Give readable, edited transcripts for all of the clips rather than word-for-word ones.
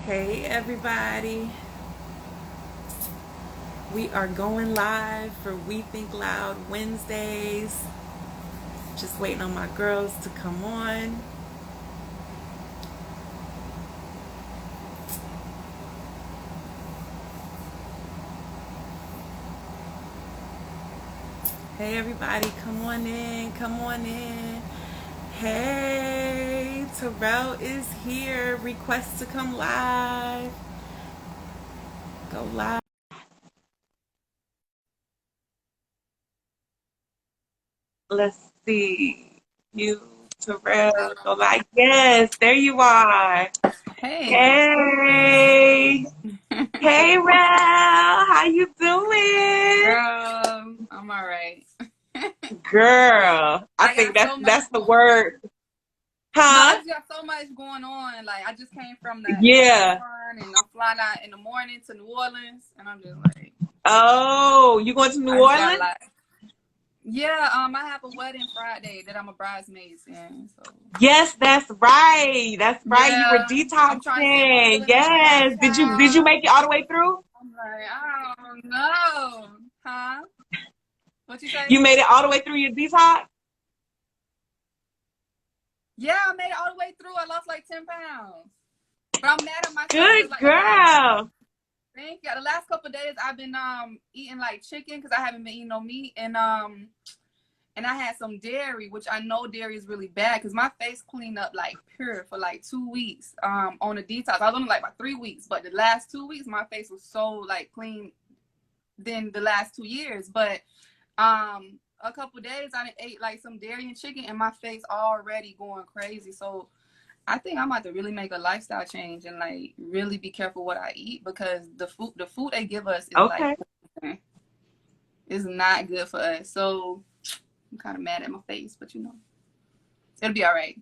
Hey everybody, we are going live for We Think Loud Wednesdays. Just waiting on my girls to come on. Hey everybody, come on in, come on in. Hey, Terrell is here. Request to come live. Go live. Let's see. You, Terrell, go live. Yes, there you are. Hey. Hey. Hey, Rel. How you doing? Girl, I'm all right. Girl, I I think got so much that's the going. word. No, I Huh? just got so much going on. Like I just came from the Yeah. run and I'm flying out in the morning to New Orleans and I'm just like Oh, you going to New I just got a Orleans? lot. Yeah, I have a wedding Friday that I'm a bridesmaid in. So Yes, that's right. That's right. You were yeah, I'm trying to see if I'm detoxing. still in the Yes. Did you hotel. make it all the way through? I'm like, I don't know. Huh? What you say? You made it all the way through your detox? Yeah, I made it all the way through. I lost like 10 pounds. But I'm mad at myself because Good like the last girl. Thank you. The last couple of days I've been eating like chicken because I haven't been eating no meat and I had some dairy, which I know dairy is really bad because my face cleaned up like pure for like 2 weeks on a detox. I was only like about 3 weeks, but the last 2 weeks my face was so like clean than the last 2 years. But a couple of days I ate like some dairy and chicken and my face already going crazy. So I think I'm about to really make a lifestyle change and like really be careful what I eat because the food they give us is like Okay. is not good for us. So I'm kind of mad at my face, but it'll be all right.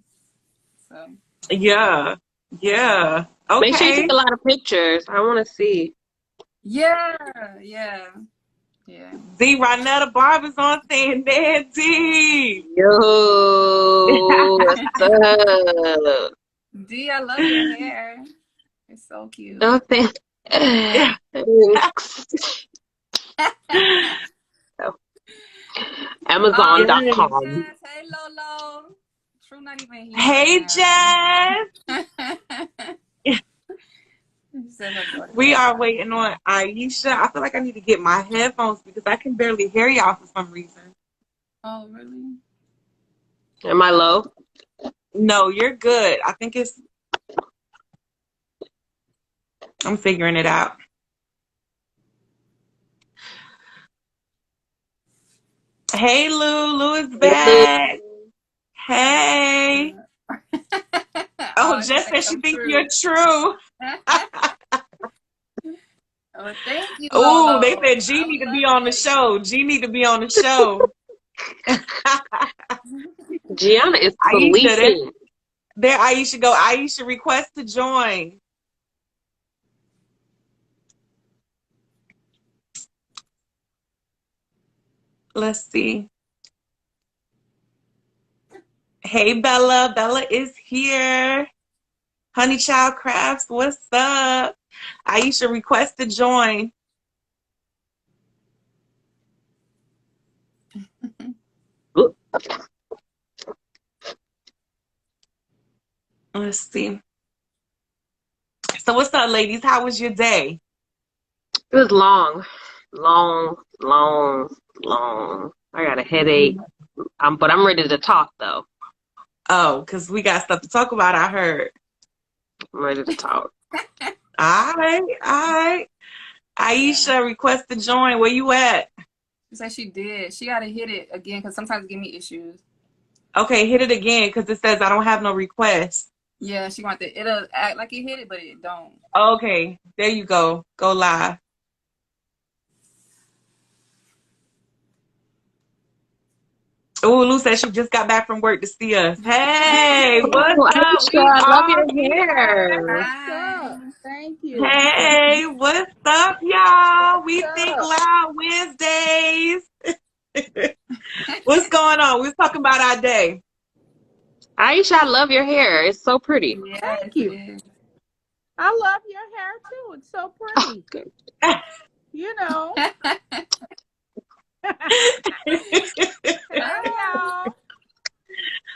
So Yeah. Yeah. Make sure you take Okay. a lot of pictures. I want to see. yeah, yeah, yeah. D. Ronetta Barber's on saying Nancy. Yo, what's up? D, I love your hair. It's so cute. Oh, thanks. Amazon.com. Jess, hey Lolo. True, not even here right Hey, now. Jess. We are waiting on Aisha. I feel like I need to get my headphones because I can barely hear y'all for some reason. Oh, really? Am I low? No, you're good. I think I'm figuring it out. Hey, Lou. Lou is back. Hey. Oh, Oh, she Jess think said she I'm thinks true. you're true. Oh, thank you, Oh, they Lolo. said G I need would to love be to on the hear you. show. G need to be on the show. Gianna is Aisha, sleeping. there Aisha go. Aisha request to join. Let's see. Hey, Bella. Bella is here. Honey Child Crafts, what's up? Aisha request to join. Let's see. So what's up, ladies? How was your day? It was long, long, long, long. I got a headache. But I'm ready to talk though. Oh, because we got stuff to talk about, I heard. I'm ready to talk. All right, all right. Yeah. Aisha request to join. Where you at? She said she did. She got to hit it again because sometimes it give me issues. Okay, hit it again because it says I don't have no request. Yeah, she want to. It'll act like it hit it, but it don't. Okay, there you go. Go live. Oh, Lou said she just got back from work to see us. Hey, what's Oh, up? Aisha, We I love are your here. hair. What's Hi. up? Thank you. Hey, what's up, y'all? What's We think up? loud Wednesdays. What's going on? We're talking about our day. Aisha, I love your hair. It's so pretty. Yes, Thank it you. is. I love your hair too. It's so pretty. Good. You know. Hey y'all.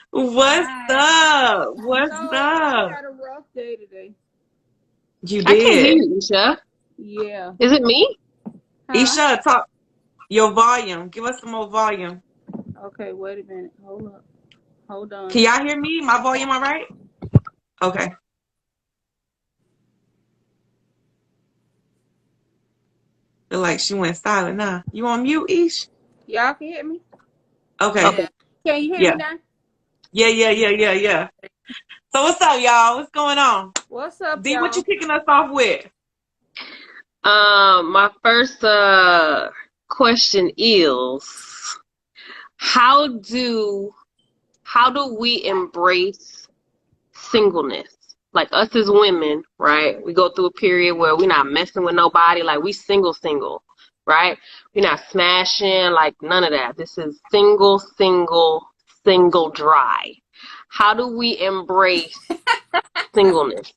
What's up? What's So I up? had a rough day today. You I can't hear did. you, Isha. Yeah. Is it me? Huh? Isha, talk your volume. Give us some more volume. Okay, wait a minute. Hold up. Hold on. Can y'all hear me? My volume all right? Okay. Feel like she went silent now. You on mute, Ish? Y'all can hear me? Okay. Okay. Can you hear Yeah. me now? Yeah. So what's up, y'all? What's going on? What's up, D, y'all? what you kicking us off with? My first question is, how do we embrace singleness? Like us as women, right? We go through a period where we're not messing with nobody, like we single, right? We're not smashing, like none of that. This is single, dry. How do we embrace singleness?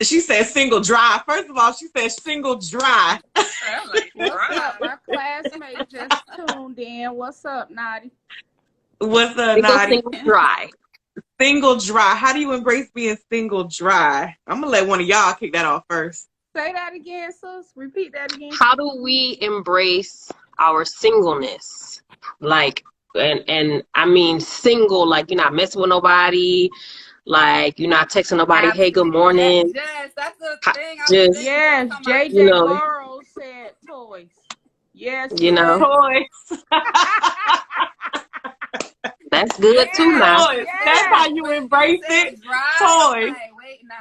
She said single dry. First of all, she said single dry. I'm like, What's up? My classmate just tuned in. What's up, Nadi? What's up, Single, Naughty? dry. Single dry. How do you embrace being single dry? I'm gonna let one of y'all kick that off first. Say that again, sis. Repeat that again. How do we embrace our singleness? Like, and I mean single, like you're not messing with nobody, like you're not texting nobody, hey, good morning. Yes, that's the Ho- thing I was Just, thinking. Yes, Somebody, you JJ know, Burrows said toys. Yes, you know, Toys. that's good too now. Toys. That's how you embrace it. Dry. I'm Toys. like, wait, nah.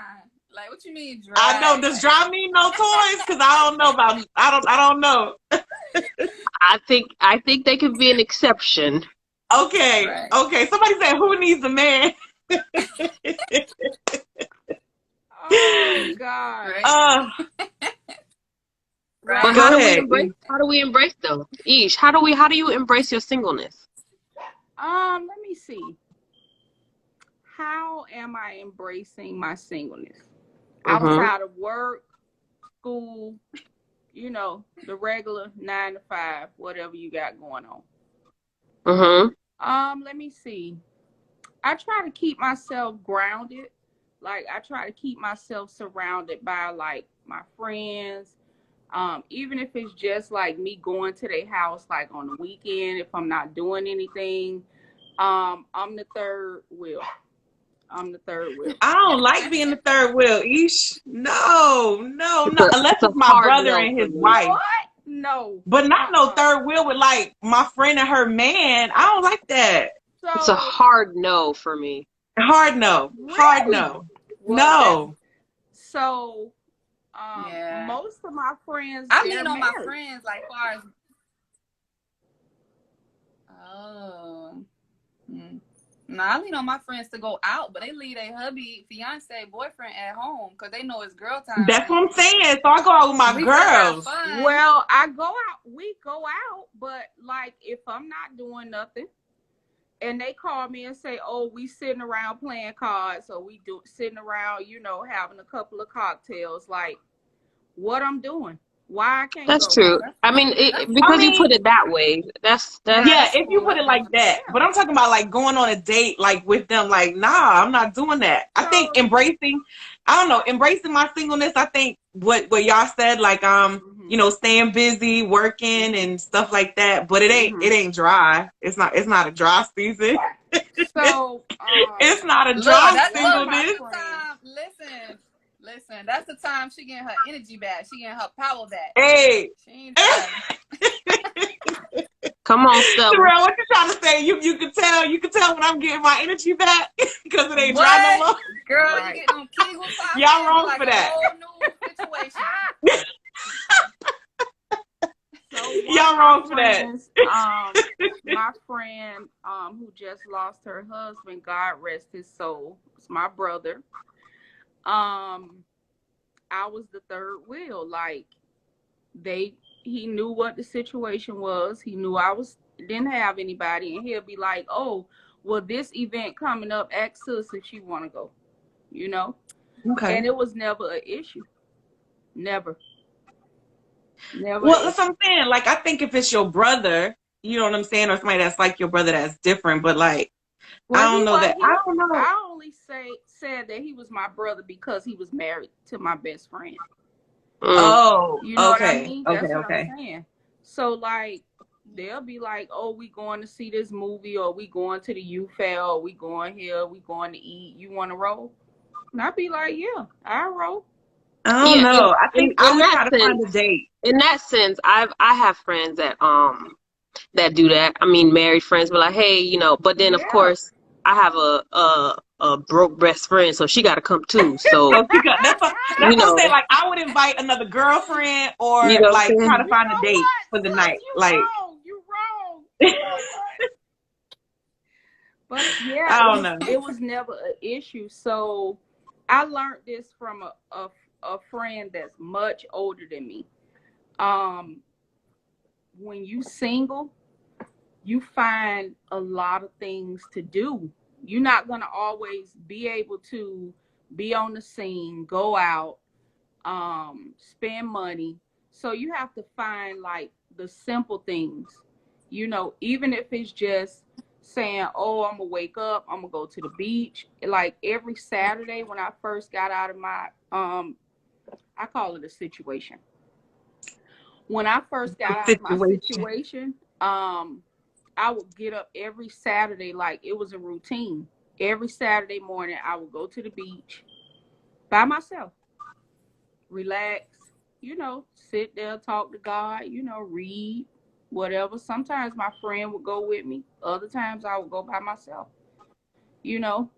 Like, what you mean dry? I know. Does dry mean no toys? Because I don't know about. I don't know. I think they could be an exception. Okay. Right. Okay. Somebody said, "Who needs a man?" Oh God. Right. But Right. Go how do we ahead. embrace? How do we embrace though? Ish, how do you embrace your singleness? Let me see. How am I embracing my singleness? Outside of work, school, you know, the regular 9 to 5, whatever you got going on. Let me see. I try to keep myself grounded. Like I try to keep myself surrounded by like my friends. Even if it's just like me going to their house like on the weekend if I'm not doing anything. I'm the third wheel. I don't like being the third wheel. Ish. No. Unless It's a it's my hard brother no and for his me. wife. What? No. But not no third wheel with like my friend and her man. I don't like that. It's a hard no for me. Hard no. Hard no. No. So, Yeah. most of my friends, I they're lean on my married. friends, like far as. Oh. No, I lean on my friends to go out, but they leave their hubby, fiance, boyfriend at home because they know it's girl time. That's what I'm saying. So I go out with my girls. Well, I go out. We go out, but like if I'm not doing nothing, and they call me and say, "Oh, we sitting around playing cards, or we sitting around, you know, having a couple of cocktails." Like, what I'm doing? Why I can't That's go? true. I mean, because you put it that way. That's yeah. If you put it like that, but I'm talking about like going on a date like with them. Like, nah, I'm not doing that. I think embracing. I don't know, embracing my singleness. I think what y'all said, like you know, staying busy, working and stuff like that. But it ain't dry. It's not a dry season. So it's not a dry singleness. Listen, that's the time she getting her energy back. She getting her power back. Hey. She ain't dry. Come on, Stella. Terrell, what you trying to say? You can tell when I'm getting my energy back because it ain't dry no more. Girl, you get them Kegel popping. Y'all wrong like for that. A whole new situation. So y'all wrong for that. My friend who just lost her husband, God rest his soul, it's my brother. I was the third wheel. Like he knew what the situation was. He knew I didn't have anybody, and he'll be like, "Oh, well, this event coming up, ask sis if she want to go," you know. Okay. And it was never an issue. Never. Never. Well, that's what I'm saying. Like, I think if it's your brother, you know what I'm saying, or somebody that's like your brother that's different, but like, Well, I don't know that. I don't know. I only said that he was my brother because he was married to my best friend. Oh, you know what I okay. mean? Okay, That's what okay. I'm saying. So like, they'll be like, "Oh, we going to see this movie, or we going to the U Fair, or we going here, we going to eat. You want to roll?" And I'd be like, "Yeah, I roll." I don't know. I think I in would that try to sense, find a date. in that sense, I have friends that do that. I mean, married friends, but like, hey, you know. But then, of Yeah. course, I have a broke best friend, so she got to come too. So So she got, that's what I'm know, saying. Like, I would invite another girlfriend or you know what like I'm try saying? to find a date for the Sis, night. you Like, wrong. You wrong. You know what? But yeah, I don't know. it was never an issue. So I learned this from a friend that's much older than me. When you single, you find a lot of things to do. You're not gonna always be able to be on the scene, go out, spend money. So you have to find like the simple things, even if it's just saying, "Oh, I'm gonna wake up, I'm gonna go to the beach." Like every Saturday when I first got out of my I call it a situation. When I first got out of my situation, I would get up every Saturday like it was a routine. Every Saturday morning I would go to the beach by myself, relax, sit there, talk to God, read, whatever. Sometimes my friend would go with me. Other times I would go by myself, you know.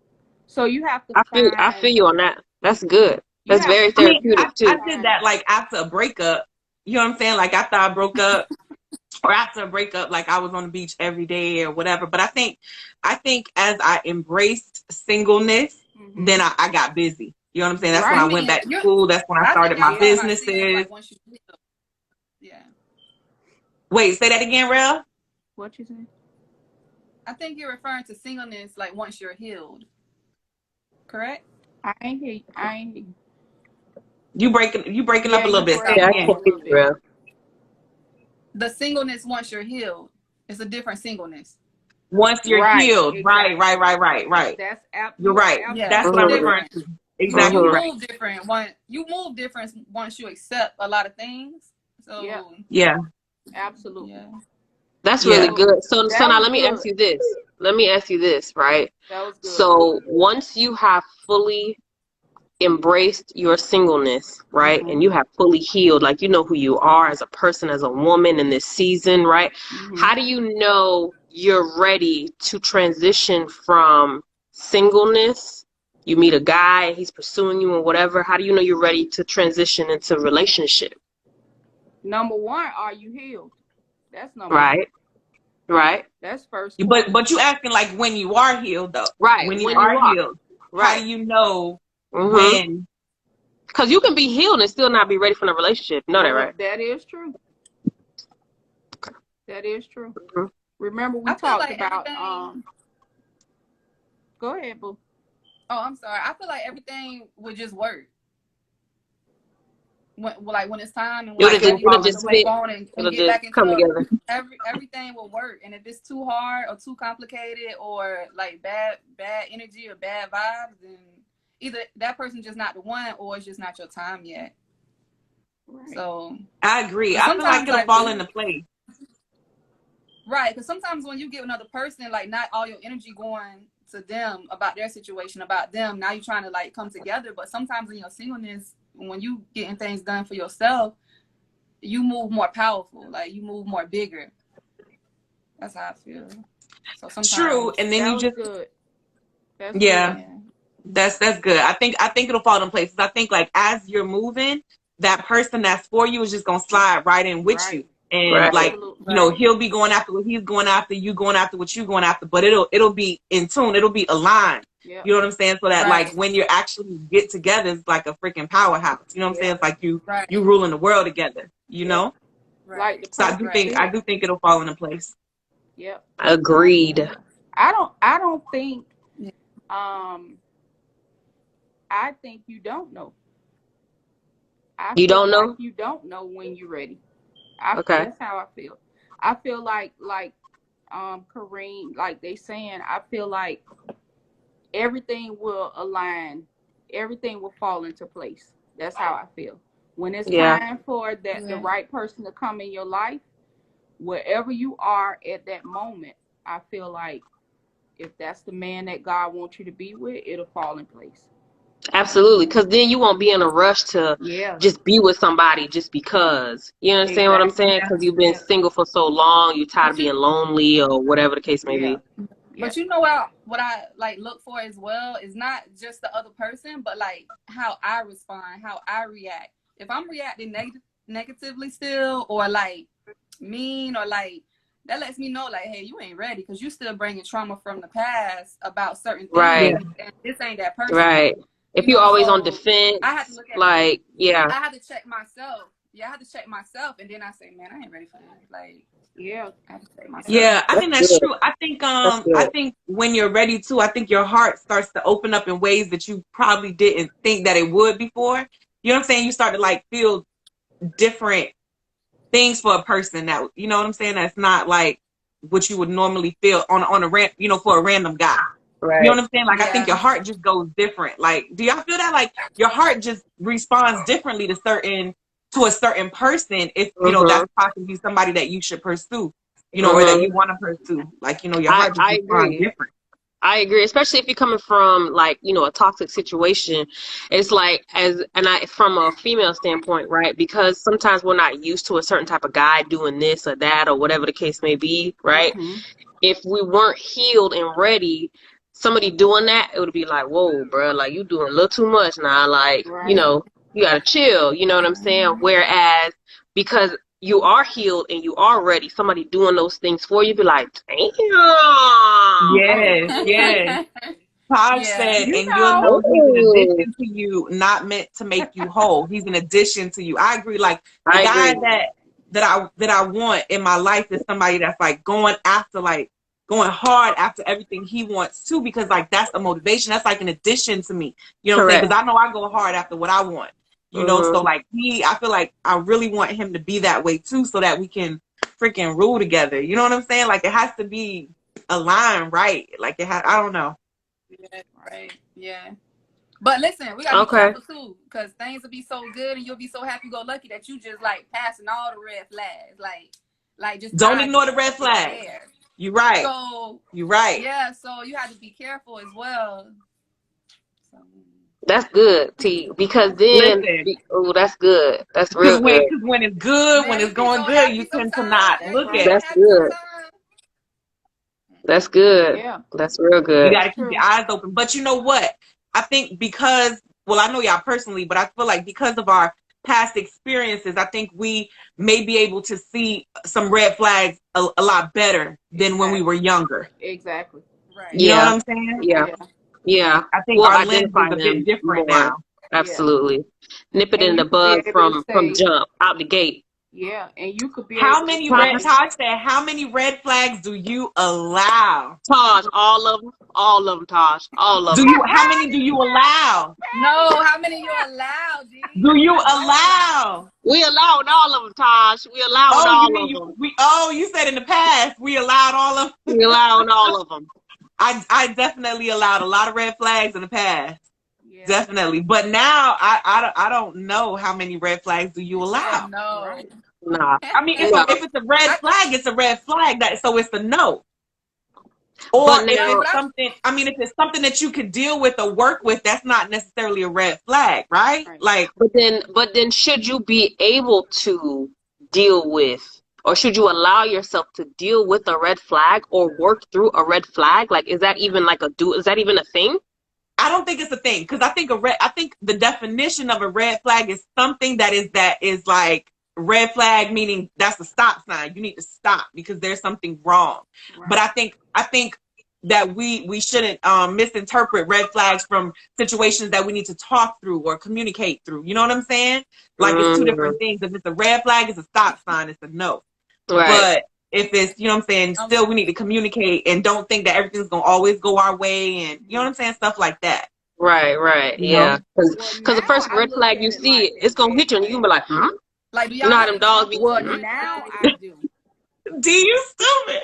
So you have to I feel find, you on that. That's good. you That's have very I mean, therapeutic too. I did that like after a breakup. You know what I'm saying? Like after I broke up or after a breakup, like I was on the beach every day or whatever. But I think as I embraced singleness, then I got busy. You know what I'm saying? That's when right. I went back to school. That's when I I think started y'all my talking about singleness businesses. like once you heal. Yeah. Wait, say that again, Rel? What you say? I think you're referring to singleness like once you're healed. Correct? I ain't hear. I ain't hear. You breaking up a little bit. Say it Yeah, I again. can't hear you, bro. The singleness once you're healed is a different singleness. Once you're Right, healed. exactly. Right. That's You're right. Yeah, That's it's what I'm different. referring to. And Exactly you right. move different once you accept a lot of things. So Yeah. Absolutely. yeah. That's Yeah. really good. So That now was let me ask good. you this. Right? That was good. So once you have fully embraced your singleness, right? And you have fully healed, like you know who you are as a person, as a woman in this season, right? How do you know you're ready to transition from singleness? You meet a guy and he's pursuing you and whatever. How do you know you're ready to transition into a relationship? Number one, are you healed? That's number Right. one. Right. That's first. But you asking like when you are healed though. Right. When you When you are are. healed. How Right. do you know Mm-hmm. when? Because you can be healed and still not be ready for a relationship. You know that, right? That is true. That is true. Mm-hmm. Remember we I feel talked like about everything. Go ahead, boo. Oh, I'm sorry. I feel like everything would just work. When it's time and when Like you're ready just to fit. move on and It'll get just back into come together. everything will work. And if it's too hard or too complicated or like bad energy or bad vibes, then either that person's just not the one or it's just not your time yet. Right. So I agree. I feel like it'll fall into place. Right, because sometimes when you get another person, like not all your energy going to them about their situation, about them. Now you're trying to like come together, but sometimes in your singleness, when you getting things done for yourself, you move more powerful, like you move more bigger. That's how I feel. So sometimes True, and then that you was just good. That's yeah. good. That's good. I think it'll fall in place. I think like as you're moving, that person that's for you is just gonna slide right in with you. And Right. like Absolutely. he'll be going after what he's going after, you going after what you going after, but it'll be in tune, it'll be aligned. Yep. You know what I'm saying? So that Right. like when you actually get together, it's like a freaking powerhouse. You know what I'm saying? It's like you ruling the world together, you know? Right. Like the So I do think it'll fall into place. Yep. Agreed. I don't think I think you don't know. I You feel don't like know? you don't know when you're ready. Okay. That's how I feel. I feel like Kareem, like they saying, I feel like everything will align, everything will fall into place. That's how I feel. When it's Yeah. time for the Yeah. right person to come in your life, wherever you are at that moment, I feel like if that's the man that God wants you to be with, it'll fall in place. Absolutely. Because then you won't be in a rush to Yeah, just be with somebody just because. You understand what I'm exactly. saying? Yeah. Because you've been Yeah, single for so long, you're tired of But you being lonely or whatever the case may yeah, be. yeah. But you know what I like look for as well is not just the other person, but like how I respond, how I react. If I'm reacting negatively still, or like mean, or like that lets me know like, hey, you ain't ready because you still bringing trauma from the past about certain Right. Yeah. things, and this ain't that person. Right. If You you're know, always on so defense, I have to look at. like, yeah. I have to check myself. Yeah, I have to check myself, and then I say, man, I ain't ready for this. Like, Yeah, I have to check myself. Yeah, I That's think that's good. true. That's I good. think when you're ready to, I think your heart starts to open up in ways that you probably didn't think that it would before. You know what I'm saying? You start to like feel different things for a person that, you know what I'm saying? That's not like what you would normally feel on a for a random guy. You know Right. what I'm saying? Like, I think your Yeah. heart just goes different. Like, do y'all feel that? Like, your heart just responds differently to a certain person if, Mm-hmm. that's possibly somebody that you should pursue, or that Mm-hmm. you want to pursue. Like, your I, heart just I responds agree. different. I agree, especially if you're coming from like, a toxic situation. It's like from a female standpoint, right? Because sometimes we're not used to a certain type of guy doing this or that or whatever the case may be, right? mm-hmm. If we weren't healed and ready, somebody doing that, it would be like, whoa, bro, like you doing a little too much now. Like, Right. you gotta chill. You know what I'm saying? Whereas because you are healed and you are ready, somebody doing those things for you, be like, damn. Yes, yes. Taj Yeah. said, You and you'll know. know he's an Ooh, addition to you, not meant to make you whole. He's an addition to you. I agree. Like, the I guy agree. that I want in my life is somebody that's like going hard after everything he wants too, because like that's a motivation. That's like an addition to me. You know what I'm saying? Correct. Because I know I go hard after what I want. So Mm-hmm. like I feel like I really want him to be that way too, so that we can freaking rule together. You know what I'm saying? Like, it has to be aligned, right? Like, I don't know. Yeah, right. Yeah. But listen, we gotta be Okay. careful too, because things will be so good and you'll be so happy go lucky that you just like passing all the red flags, like just Don't dodging ignore the them red like they don't flags. care. You're right. So You're right. yeah, so you have to be careful as well. So, That's good, T. Because then, Listen, oh, that's good. That's because real good. when it's good, when man, it's you be going so good, you happy tend to sometimes. not That's You look be at right. so it. That's happy good. sometimes. That's good. Yeah, That's real You good. got that's to keep true. your eyes open. But you know what? I think well, I know y'all personally, but I feel like because of our past experiences, I think we may be able to see some red flags a lot better than when we were Exactly. younger. Exactly. Right. You know what Yeah. I'm saying? Yeah. Yeah. Yeah. I think We'll our lens is identify a bit them different more. now. Yeah. Absolutely. Nip it And in you the could be bud able to from say, jump out the gate. yeah, and you could be How able to many Huh? say, Todd said, how many red flags do you allow? Taj, all of them. All of them, Taj. All of them. How many do you allow? No, how many you allow, G? Do you I don't allow. allow? We allowing all of them, Taj. We allowing Oh, you all mean of them. you said in the past we allowed all of We allowing all of them. I definitely allowed a lot of red flags in the past. yeah, Definitely. But now I don't know how many red flags do you She said allow. no. right. Nah. I mean, No. if it's a red I flag, it's a red flag, so it's a no. But Or if yeah, now, it's something, I mean, if it's something that you could deal with or work with, that's not necessarily a red flag, right? Right. Like, but then should you be able to deal with, or should you allow yourself to deal with a red flag or work through a red flag? Like, is that even is that even a thing? I don't think it's a thing, because I think the definition of a red flag is something that is like red flag, meaning that's a stop sign. You need to stop because there's something wrong. But Right. I think that we shouldn't misinterpret red flags from situations that we need to talk through or communicate through. You know what I'm saying? Like, it's two Mm, different things. If it's a red flag, it's a stop sign. It's a no. right. But if it's, you know what I'm saying, um, still we need to communicate and don't think that everything's going to always go our way, and you know what I'm saying, stuff like that. Right. You know? Yeah. Well, Because the now first I red look flag at you it see, like a it's going to red hit you and you flag. going to be like, hmm? Like, do You y'all know how have them dogs be, examples Well, of red now flags? I do. D, you stupid.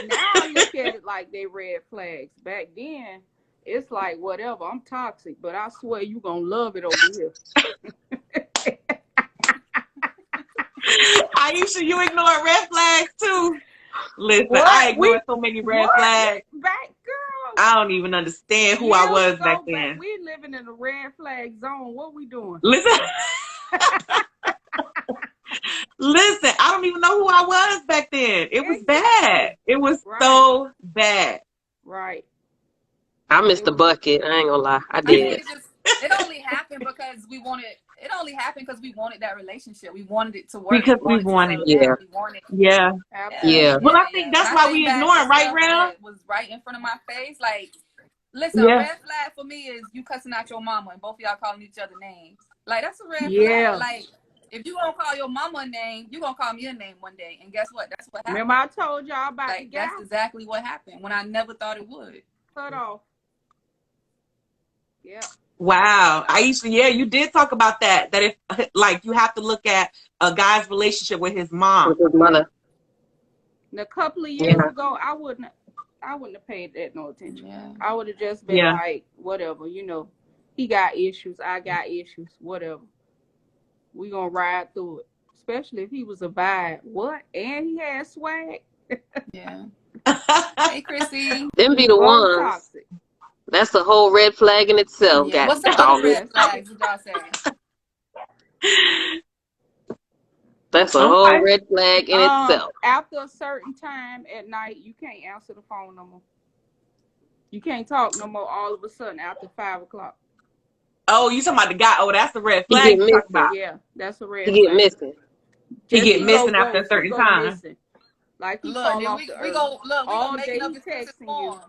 Now I look at it like they red flags. Back then, it's like whatever. I'm toxic, but I swear you gonna love it over here. Aisha, you ignore red flags too. Listen, I What ignored so many red flags. back girl? I don't even understand who I Years was back ago, back then. we living in a red flag zone. What we doing? Listen, listen, I don't even know who I was back then. It was bad. Exactly. It was Right. so bad. Right. I missed It the was. bucket. I ain't going to lie. I I think did. it only happened because we wanted. It only happened because we wanted that relationship. We wanted it to work. Because We we wanted to wanted settle it. Yeah. down. We wanted. Yeah. Yeah. Well, I think When that's I why think we back to ignoring, right, stuff Real? that was right in front of my face, like, listen, a Yeah. red flag for me is you cussing out your mama and both of y'all calling each other names. Like, that's a red Yeah. flag. Like, if you gonna call your mama a name, you gonna call me a name one day. And guess what? That's what happened. Remember I told y'all about Like, the guy that's exactly what happened when I never thought it would. cut off. Yeah. Wow. Aisha, yeah, you did talk about that. That if, like, you have to look at a guy's relationship with his mom. With his mother. And a couple of years Yeah. ago, I wouldn't have paid that no attention. Yeah. I would have just been Yeah. like, whatever, he got issues, I got issues, whatever. We gonna ride through it. Especially if he was a vibe. What? And he had swag. Yeah. Hey, Chrissy. Them be the Both ones. toxic. That's a whole red flag in itself. Yeah. God What's some dog other it. red flags would y'all say? That's a Okay. whole red flag in itself. After a certain time at night, you can't answer the phone no more. You can't talk no more all of a sudden after 5 o'clock. Oh, you talking about the guy? Oh, that's the red He flag get you talking missing. about. Yeah, that's a red He get flag. missing. He Just get missing go after a ghost, certain go time. missing. Like he Look, fall then off we the go earth. All making day up he excuses texting for you. him.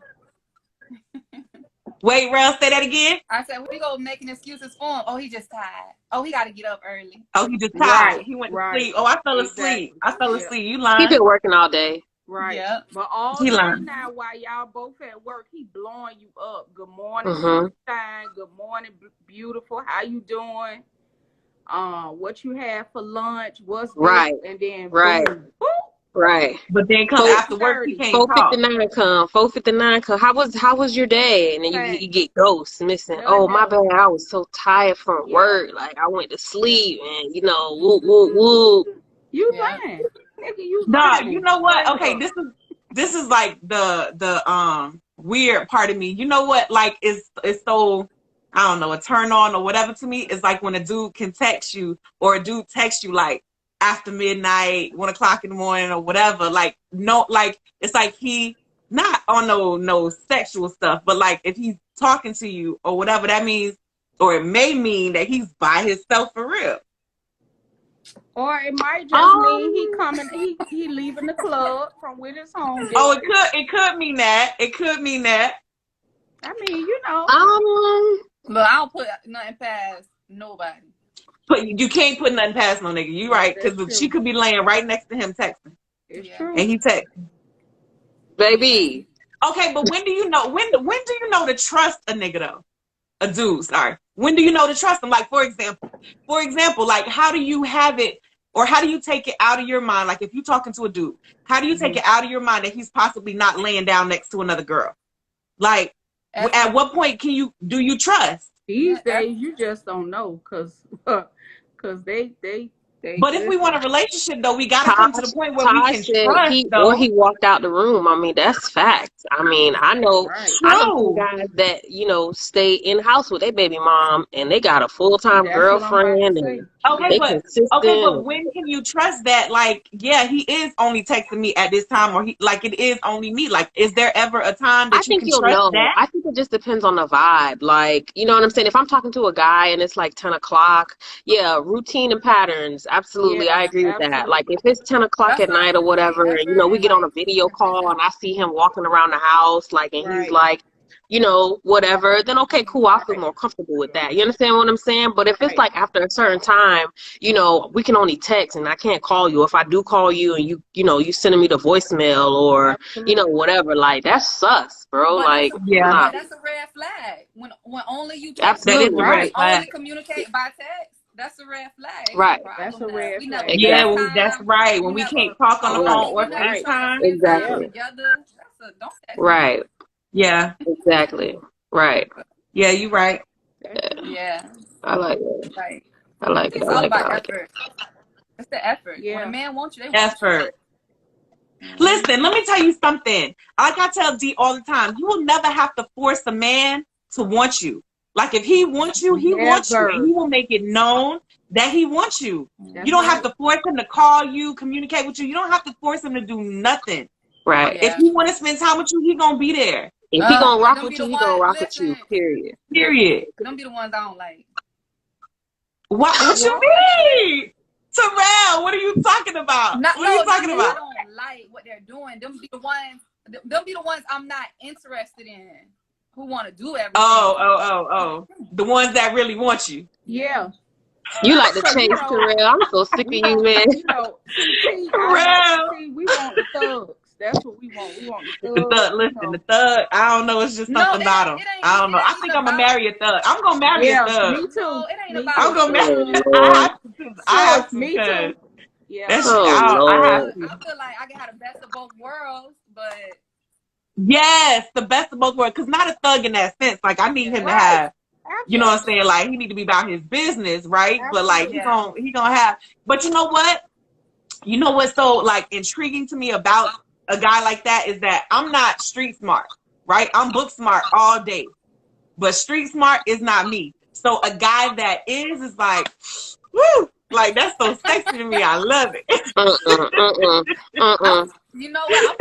Wait, Rel, say that again. I said we go making excuses for him. Oh, he just tired. Oh, he got to get up early. Oh, he just tired. Right, He went to right. sleep. Oh, I fell Exactly. asleep. I fell Yeah. asleep. You He lying. been working all day. Right. Yep. But all He day lying. now, while y'all both at work, he blowing you up. Good morning, Mhm. sunshine. Good morning, beautiful. How you doing? What you have for lunch? What's Right. this? And then Right. boom, boom. Right. But then come after work, he 8:30. can't talk. 4:59 come. 4:59 come. How was your day? And then you get ghosts missing. None Oh, my else. bad. I was so tired from Yeah. work. Like I went to sleep and whoop whoop whoop. You Yeah. lying, nigga. You Nah, lying. you know what? Straight Okay, up. this is like the weird part of me. You know what? Like it's so, I don't know, a turn on or whatever to me. It's like when a dude can text you or a dude texts you like after midnight, 1 o'clock in the morning or whatever. Like no, like it's like he not on no sexual stuff, but like if he's talking to you or whatever, that means, or it may mean that he's by himself for real. Or it might just mean he coming. He leaving the club from with his home. Oh, it could mean that. It could mean that. I mean, you know. Look, I don't put nothing past nobody. But you can't put nothing past no nigga. You right, That's because true. she could be laying right next to him texting, It's Yeah. true. and he text. Baby. Okay, but when do you know? When do you know to trust a nigga though? A dude, sorry. When do you know to trust him? Like for example, like how do you have it, or how do you take it out of your mind? Like if you're talking to a dude, how do you take it out of your mind that he's possibly not laying down next to another girl? Like at what point do you trust? These days, you just don't know, cause they. But if we want a relationship, though, we gotta come to the point where we can said trust. he walked out the room. I mean, that's facts. I mean, I know some guys that stay in house with their baby mom, and they got a full-time girlfriend, and they consistent. Okay, but when can you trust that? Like, yeah, he is only texting me at this time, or it is only me. Like, is there ever a time that you can trust that? I think it just depends on the vibe. Like, you know what I'm saying? If I'm talking to a guy and it's like 10 o'clock, yeah, routine and patterns. Absolutely. Yeah, I agree with that. Like if it's 10 o'clock at night or whatever, and we get on a video call and I see him walking around the house, like, and he's like you know, whatever, then okay, cool, I feel more comfortable with that. You understand what I'm saying? But if it's like after a certain time, you know, we can only text and I can't call you. If I do call you and you know, you sending me the voicemail or, you know, whatever, like that's sus, bro. But like, Yeah. nah. that's a red flag. When only you talk, Absolutely. That is a red flag. only communicate by text. That's a red flag. Right. That's a red flag. Yeah, that's right. When we can't talk on the phone or FaceTime. FaceTime. Exactly. Together. Don't text me. Right. Yeah. Exactly. Right. Yeah, you're right. Yeah. I like it. Like, I like it. it's I all like it. about I like it. effort. It's the effort. Yeah. When a man wants you, they want Effort. Listen, let me tell you something. Like I tell D all the time, you will never have to force a man to want you. Like if he wants you, he wants you, and he will make it known that he wants you. You don't have to force him to call you, communicate with you. You don't have to force him to do nothing. Right. If he want to spend time with you, he gonna be there. If he gonna rock them with be you, the he gonna ones- rock with you. listen. Period. Period. Them be the ones I don't like. What you mean? Terrell, what are you talking about? What are you talking I about? don't like what they're doing. Them be the ones I'm not interested in. Who want to do everything? Oh. The ones that really want you. Yeah. You like to chase, Terrell. I'm so sick of you, man. You know, see, Terrell. we want the thugs. That's what we want. We want the thugs. The thug, listen, the thug, I don't know, it's just something about him. I don't know. I think I'm gonna marry a thug. I'm gonna marry a thug. Me too. No, it ain't about I'm gonna marry. Oh, I have to. Me too. Yeah. That's Oh, I have Lord. to. I feel like I can have the best of both worlds, but Yes, the best of both worlds. Cause not a thug in that sense. Like I need him to have, you know what I'm saying? Like he need to be about his business, right? But like he gonna have. But you know what? You know what's so like intriguing to me about a guy like that is that I'm not street smart, right? I'm book smart all day, but street smart is not me. So a guy that is like, woo, like that's so sexy to me. I love it. you know what?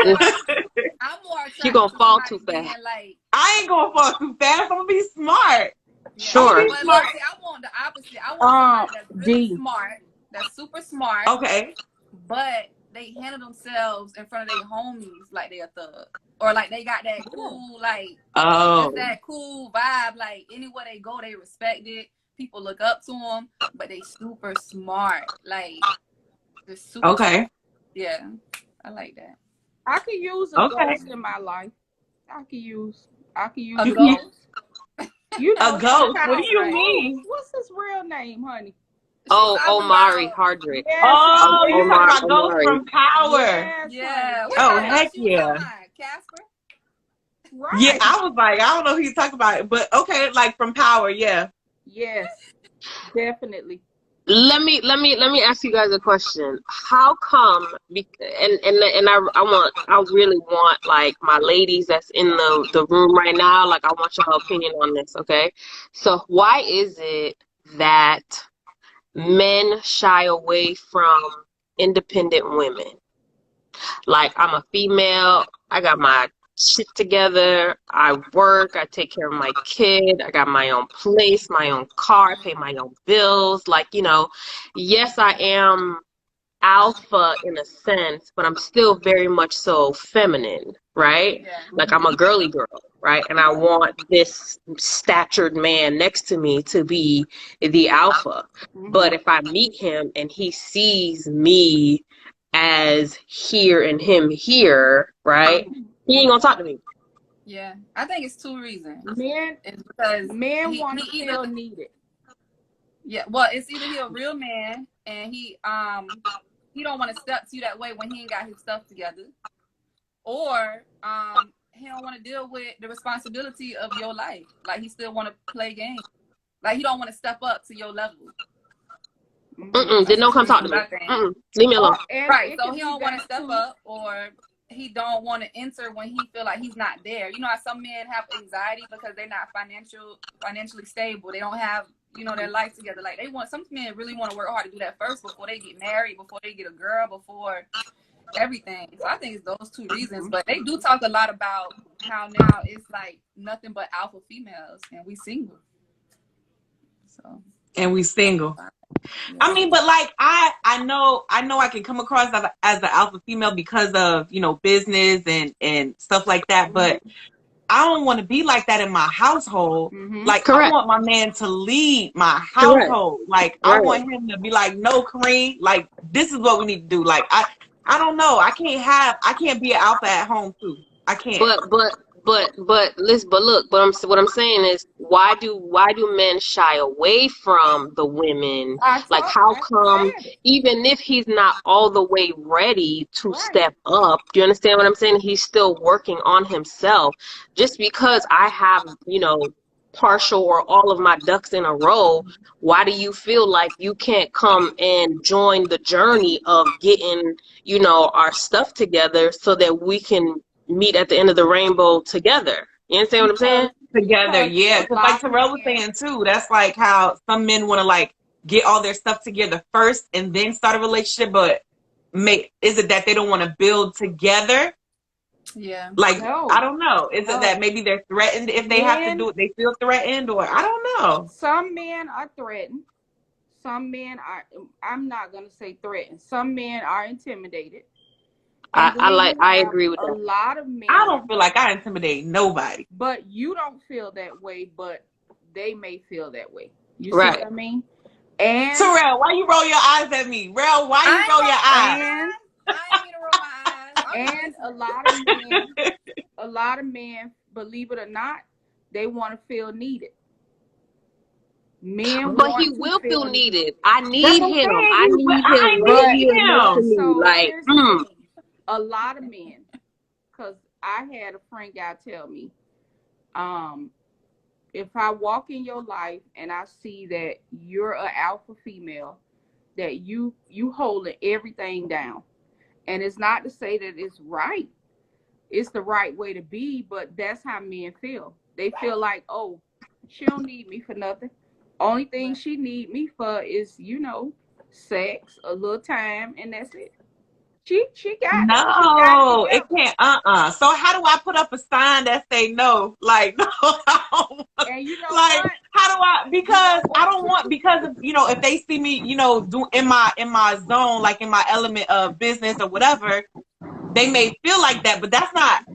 I'm more attracted You gonna to fall somebody too fast. being like, I ain't gonna fall too fast. I'm gonna be smart. Sure. But look, see, I want the opposite. I want somebody that's really smart, that's super smart. Okay. But they handle themselves in front of their homies like they a thug. Or like they got that cool, like, just that cool vibe. Like anywhere they go, they respect it. People look up to them, but they super smart. Like, they're super smart. Yeah, I like that. I could use a ghost in my life. I could use a ghost. You know, a ghost? What do you mean? What's his real name, honey? Oh, Omari Hardrick. Yes, Oh, you talking about Ghost Omari. from Power? Yes, Yeah. Oh, heck yeah. Casper? Right. Yeah, I was like, I don't know who you talking about, but okay, like from Power, yeah. Yes, definitely. Let me ask you guys a question. How come? I really want like my ladies that's in the room right now. Like I want your opinion on this. Okay, so why is it that men shy away from independent women? Like I'm a female. I got my shit together. I work. I take care of my kid. I got my own place, my own car. I pay my own bills. Like, you know, yes, I am alpha in a sense, but I'm still very much so feminine, right? Yeah. Like I'm a girly girl, right? And I want this statured man next to me to be the alpha. But if I meet him and he sees me as here and him here, right? He ain't gonna talk to me. Yeah, I think it's two reasons. It's because men want to feel needed. Yeah, well, it's either he a real man and he don't want to step to you that way when he ain't got his stuff together, or he don't want to deal with the responsibility of your life. Like he still want to play games. Like he don't want to step up to your level. Then don't come talk to me. Leave me alone. Right, so he don't want to step up, or he don't want to enter when he feel like he's not there. You know how some men have anxiety because they're not financially stable. They don't have, you know, their life together. Like some men really want to work hard to do that first before they get married, before they get a girl, before everything. So I think it's those two reasons. But they do talk a lot about how now it's like nothing but alpha females and we single. So. And we single. I mean, but like I know I can come across as an alpha female because of, you know, business and stuff like that. But I don't want to be like that in my household. Like, Correct. I want my man to lead my Correct. household. Like, I want him to be like, no, Kareem, like, this is what we need to do. Like, I don't know. I can't be an alpha at home too. I can't. What I'm saying is, why do men shy away from the women? Like, how come, even if he's not all the way ready to step up, do you understand what I'm saying? He's still working on himself. Just because I have, partial or all of my ducks in a row, why do you feel like you can't come and join the journey of getting, our stuff together so that we can meet at the end of the rainbow together? You understand what I'm saying? Together, yeah. Because like Terrell was saying too, that's like how some men want to like get all their stuff together first and then start a relationship. But is it that they don't want to build together? Yeah. Like, I don't know. Is it that maybe they're threatened if they have to do it? They feel threatened, or I don't know. Some men are threatened. Some men are. I'm not gonna say threatened. Some men are intimidated. I agree with that. A lot of men. I don't feel like I intimidate nobody. But you don't feel that way, but they may feel that way. You see Right. what I mean? And Terrell, why you roll your eyes at me? Rel, why you roll your eyes? I ain't mean to roll my eyes. And a lot of men, believe it or not, they want to feel needed. Men, but he will feel needed. I need him. I need him. Like, a lot of men, because I had a friend guy tell me, if I walk in your life and I see that you're an alpha female, that you holding everything down, and it's not to say that it's right. It's the right way to be, but that's how men feel. They feel like, oh, she don't need me for nothing. Only thing she need me for is, sex, a little time, and that's it. She got no, it can't. So how do I put up a sign that say no? Like, no, I don't, and like what? How do I? Because I don't want, because of, if they see me, do in my zone, like in my element of business or whatever, they may feel like that, but that's not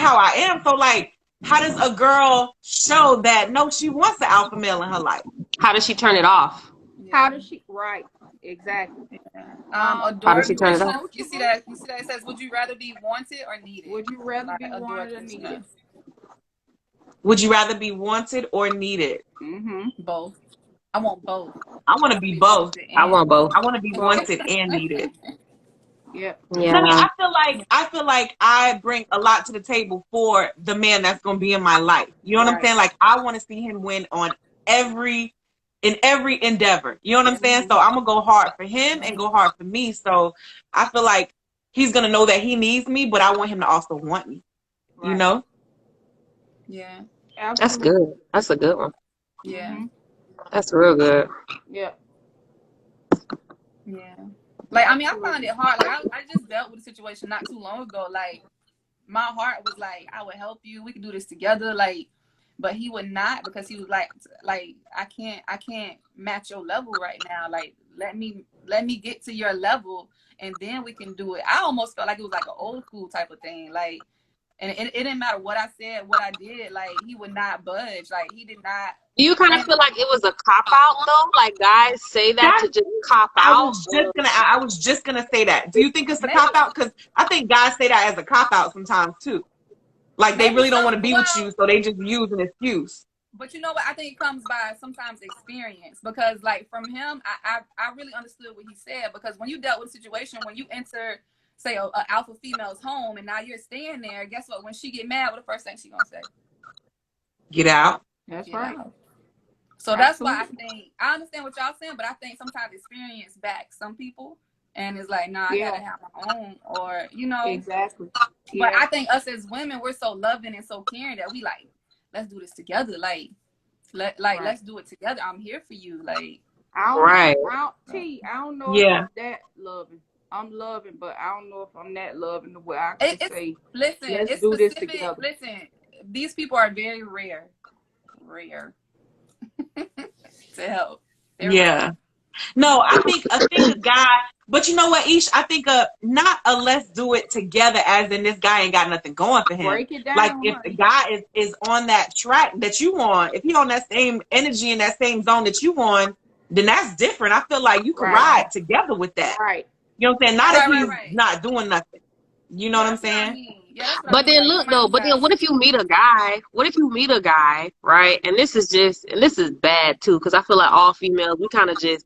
how I am. So like, how does a girl show that no, she wants an alpha male in her life? How does she turn it off? How does she? Right. Exactly. How does she turn it off? You see that? It says, "Would you rather be wanted or needed?" Would you rather be wanted or needed? Would you rather be wanted or needed? Both. I want both. I want to be both. I want both. I want to be wanted and needed. Yeah. I feel like I bring a lot to the table for the man that's going to be in my life. You know what I'm saying? Like, I want to see him win in every endeavor. You know what I'm saying? So I'm going to go hard for him and go hard for me. So I feel like he's going to know that he needs me, but I want him to also want me. You know? Yeah. Absolutely. That's good. That's a good one. Yeah. That's real good. Yeah. Yeah. Like, I mean, I find it hard. Like, I just dealt with a situation not too long ago. Like, my heart was like, I would help you. We could do this together. Like, but he would not, because he was like, I can't match your level right now. Like, let me get to your level, and then we can do it. I almost felt like it was like an old school type of thing. Like, and it didn't matter what I said, what I did. Like, he would not budge. Like, he did not. Do you kind of feel like it was a cop out though? Like, guys say that to just cop out? I was just gonna say that. Do you think it's a cop out? Because I think guys say that as a cop out sometimes too. Like, they really don't want to be with you, so they just use an excuse. But you know what? I think it comes by sometimes experience, because like from him, I really understood what he said, because when you dealt with a situation, when you enter, say, a alpha female's home and now you're staying there, guess what? When she get mad, what the first thing she gonna say? Get out. That's right. So that's why I think, I understand what y'all saying, but I think sometimes experience backs some people, and it's like, nah, I gotta have my own, or Exactly. But I think us as women, we're so loving and so caring that we like, let's do this together. Like, let's do it together. I'm here for you. Like, I don't know if I'm that loving. I'm loving, but I don't know if I'm that loving the way I can say. Listen, let's it's do specific. This together. Listen, these people are very rare to help. Yeah. No, I think a guy But you know what, Ish? I think not a let's do it together as in this guy ain't got nothing going for him. Break it down, like if the guy is on that track that you on, if he on that same energy in that same zone that you on, then that's different. I feel like you could ride together with that. Right. You know what I'm saying? Not if he's not doing nothing. You know what I'm saying? But then look though, but then what if you meet a guy? What if you meet a guy, right? And this is bad too, because I feel like all females, we kind of just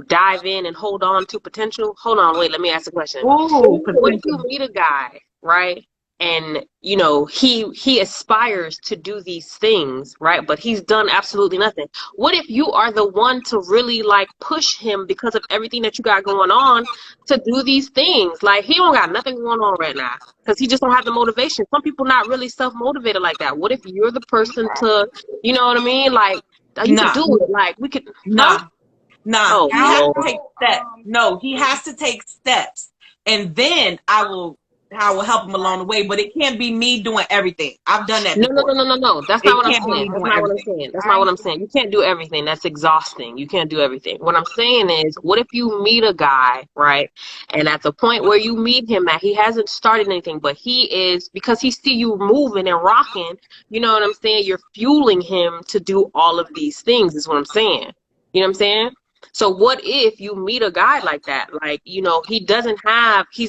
dive in and hold on to potential. Hold on, wait, let me ask a question. Ooh, what if you meet a guy, right? And you know he aspires to do these things, right? But he's done absolutely nothing. What if you are the one to really like push him because of everything that you got going on to do these things? Like he don't got nothing going on right now because he just don't have the motivation. Some people not really self-motivated like that. What if you're the person to, you know what I mean? Like you could do it. Like we could. Nah. Oh, he has to take steps. No, he has to take steps, and then I will help him along the way, but it can't be me doing everything. I've done that before. No. That's not what I'm saying. That's not what I'm saying. You can't do everything. That's exhausting. You can't do everything. What I'm saying is, what if you meet a guy, right? And at the point where you meet him at, he hasn't started anything, but he is, because he see you moving and rocking, you know what I'm saying? You're fueling him to do all of these things is what I'm saying. You know what I'm saying? So what if you meet a guy like that? Like, you know, he's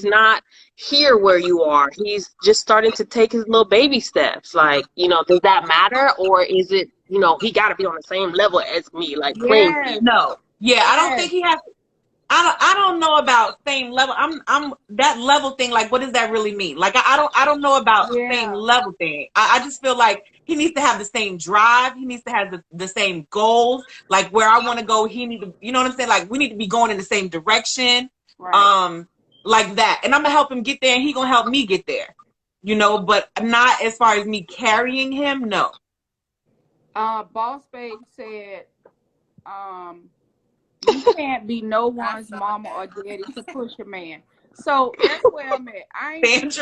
not here where you are. He's just starting to take his little baby steps. Like, you know, does that matter? Or is it, you know, he got to be on the same level as me? Like, no. Yeah, I don't think he has. I don't know about same level. I'm that level thing. Like, what does that really mean? Like, I don't know about same level thing. I just feel like he needs to have the same drive. He needs to have the same goals. Like where I want to go, he need to. You know what I'm saying? Like we need to be going in the same direction. Right. Like that. And I'm gonna help him get there, and he gonna help me get there. You know, but not as far as me carrying him. No. Boss Babe said, you can't be no one's mama or daddy to push a man. So that's where I'm at. I ain't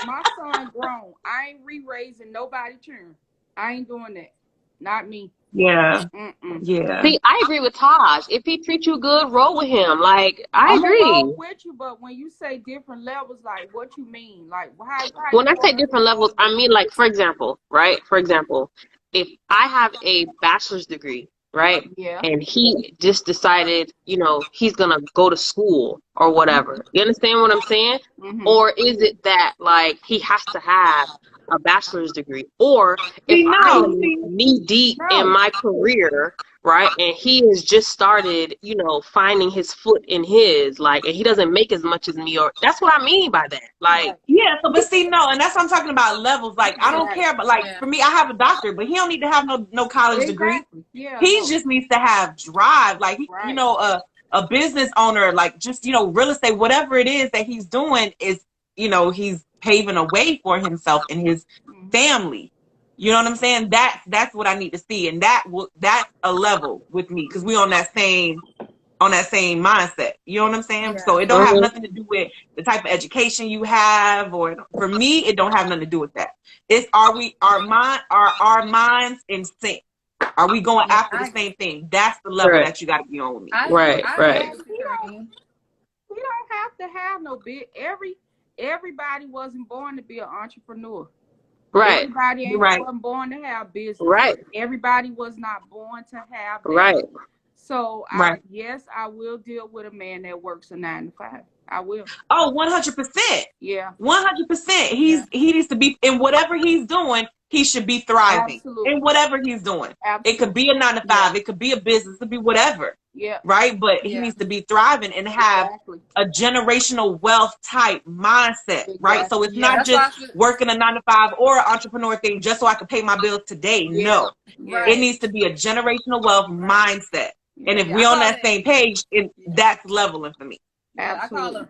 my son grown. I ain't re-raising nobody children. I ain't doing that. Not me. Yeah. Yeah. See, I agree with Taj. If he treats you good, roll with him. Like, I agree. Roll with you, but when you say different levels, like what you mean? Like how when I say different levels, I mean like, for example, right? For example, if I have a bachelor's degree, right? Yeah. And he just decided, you know, he's gonna go to school or whatever. You understand what I'm saying? Mm-hmm. Or is it that like he has to have a bachelor's degree? Or if I'm knee deep in my career, right, and he has just started, you know, finding his foot in his, like, and he doesn't make as much as me, or that's what I mean by that. Like, yeah, so but see, no, and that's what I'm talking about, levels. Like, I don't care, but like for me, I have a doctor, but he don't need to have no college degree. Yeah, he just needs to have drive. Like, you know, a business owner, like just, you know, real estate, whatever it is that he's doing is, you know, he's paving a way for himself and his family. You know what I'm saying? That's what I need to see, and that's a level with me because we on that same mindset. You know what I'm saying? Yeah. So it don't have nothing to do with the type of education you have, or for me, it don't have nothing to do with that. It's our minds in sync? Are we going after the same thing? That's the level that you got to be on with me. Right. We don't have to have no big. Everybody wasn't born to be an entrepreneur. Right. Everybody wasn't born to have business. Right. Everybody was not born to have that. Right. So, yes, I will deal with a man that works a 9 to 5. I will. Oh, 100%. Yeah. 100%. He needs to be, in whatever he's doing, he should be thriving. Absolutely. In whatever he's doing. Absolutely. It could be a 9 to 5. It could be a business. It could be whatever. Yeah. Right? But he needs to be thriving and have a generational wealth type mindset. Right? So it's not just working a 9 to 5 or an entrepreneur thing just so I can pay my bills today. Yeah. No. Right. It needs to be a generational wealth mindset. And if we're on that same page, that's leveling for me. Yeah, I call it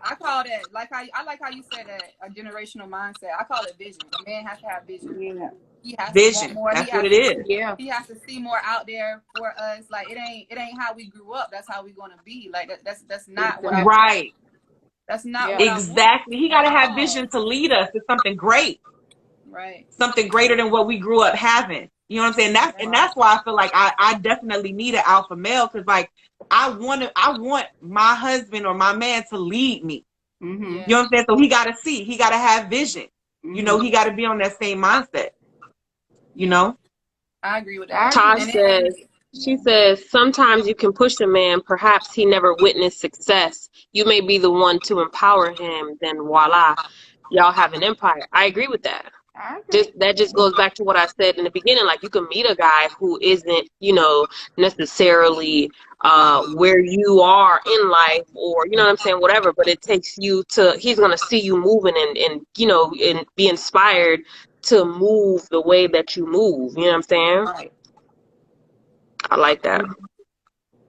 like how you said that, a generational mindset. I call it vision. A man has to have vision. Yeah. He has vision. To want more. That's what it is. Yeah. He has to see more out there for us. Like it ain't how we grew up. That's how we gonna be. Like that's not what I want. That's not what exactly. He gotta have vision to lead us to something great. Right. Something greater than what we grew up having. You know what I'm saying? That's why I feel like I definitely need an alpha male, because like I want my husband or my man to lead me. Mm-hmm. You know what I'm saying? So he got to see, he got to have vision. Mm-hmm. You know, he got to be on that same mindset. You know? I agree with that. Taj says, she says, sometimes you can push a man, perhaps he never witnessed success. You may be the one to empower him, then voila, y'all have an empire. I agree with that. That just goes back to what I said in the beginning. Like, you can meet a guy who isn't, you know, necessarily where you are in life, or, you know what I'm saying, whatever, but it takes you to, he's going to see you moving and, you know, and be inspired to move the way that you move. You know what I'm saying? Right. I like that.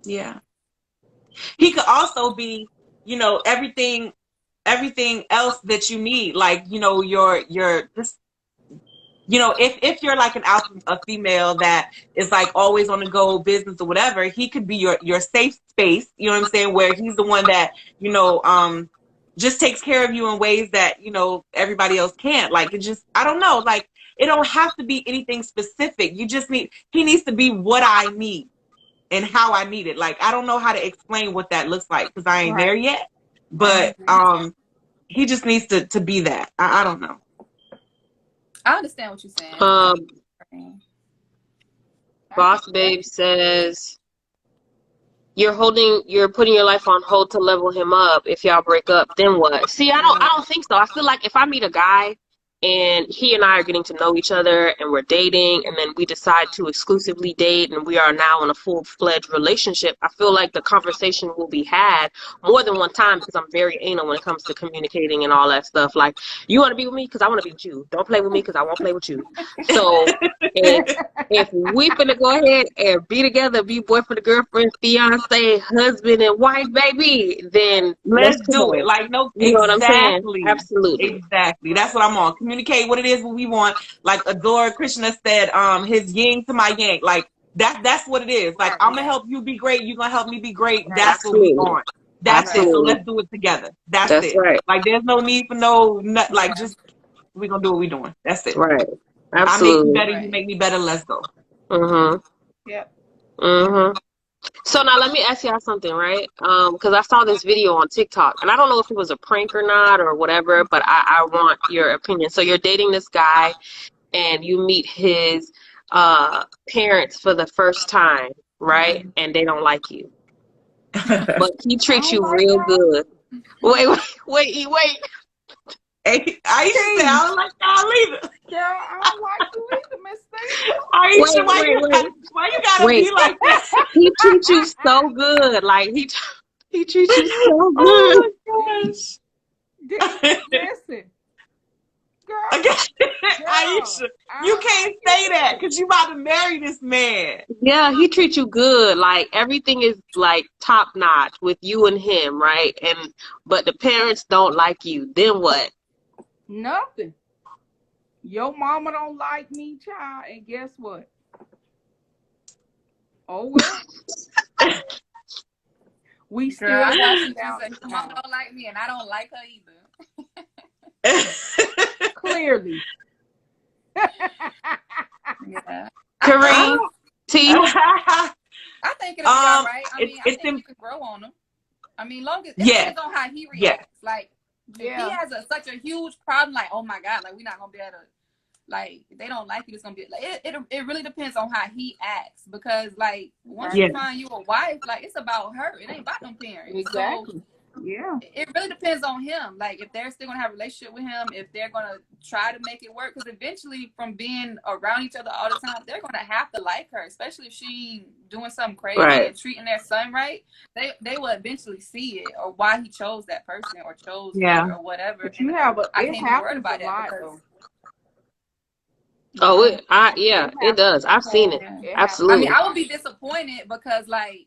Yeah. He could also be, you know, everything else that you need. Like, you know, your just, you know, if you're like a female that is like always on the go, business or whatever, he could be your safe space. You know what I'm saying? Where he's the one that, you know, just takes care of you in ways that, you know, everybody else can't. Like, it just, I don't know. Like, it don't have to be anything specific. He needs to be what I need and how I need it. Like, I don't know how to explain what that looks like because I ain't there yet. But he just needs to be that. I don't know. I understand what you're saying. Boss Babe says, you're putting your life on hold to level him up. If y'all break up, then what? See, I don't think so. I feel like if I meet a guy and he and I are getting to know each other and we're dating, and then we decide to exclusively date and we are now in a full-fledged relationship, I feel like the conversation will be had more than one time, because I'm very anal when it comes to communicating and all that stuff. Like, you want to be with me because I want to be with you. Don't play with me because I won't play with you. So if we finna go ahead and be together, be boyfriend and girlfriend, fiance, husband and wife, baby, then let's do it. Like, no, you know exactly. what I'm saying? Absolutely. Exactly. That's what I'm on. Communicate what it is, what we want. Like Adora Krishna said, his yin to my yang. Like, that's what it is. Like, I'm gonna help you be great. You're gonna help me be great. That's what we want. That's it. So let's do it together. That's it. Right. Like, there's no need for like, just, we're gonna do what we're doing. That's it. Right. I make you Absolutely. better, you make me better, let's go. Yep. So now let me ask y'all something, right? Because I saw this video on TikTok, and I don't know if it was a prank or not or whatever, but I want your opinion. So you're dating this guy, and you meet his parents for the first time, right? And they don't like you, but he treats you real good. Wait. Hey, Aisha said, I don't like y'all either. Girl, I don't like you either, Miss Thing. Aisha, why you gotta be like that? He treats you so good. Like, he treats you so good. Oh my gosh. Listen. Girl, Aisha, you can't say that because you about to marry this man. Yeah, he treats you good. Like, everything is like top notch with you and him, right? But the parents don't like you. Then what? Nothing. Your mama don't like me, child, and guess what? Oh well. We still mama don't like me, and I don't like her either. Clearly. Yeah. Kareem, T. I think it'll be all right. I mean, I think you can grow on them. I mean, long as it depends on how he reacts. Like, if he has such a huge problem, like, oh my God, like, we're not gonna be able to, like, if they don't like you, it's gonna be like, it really depends on how he acts, because like, once you find you a wife, like, it's about her. It ain't about them parents. Exactly. So, it really depends on him. Like, if they're still gonna have a relationship with him, if they're gonna try to make it work, because eventually, from being around each other all the time, they're gonna have to like her, especially if she doing something crazy and treating their son right. They will eventually see it, or why he chose that person or chose her or whatever. But you have I can't be worried about that because. It does. I've seen it. Absolutely. I mean, I would be disappointed because like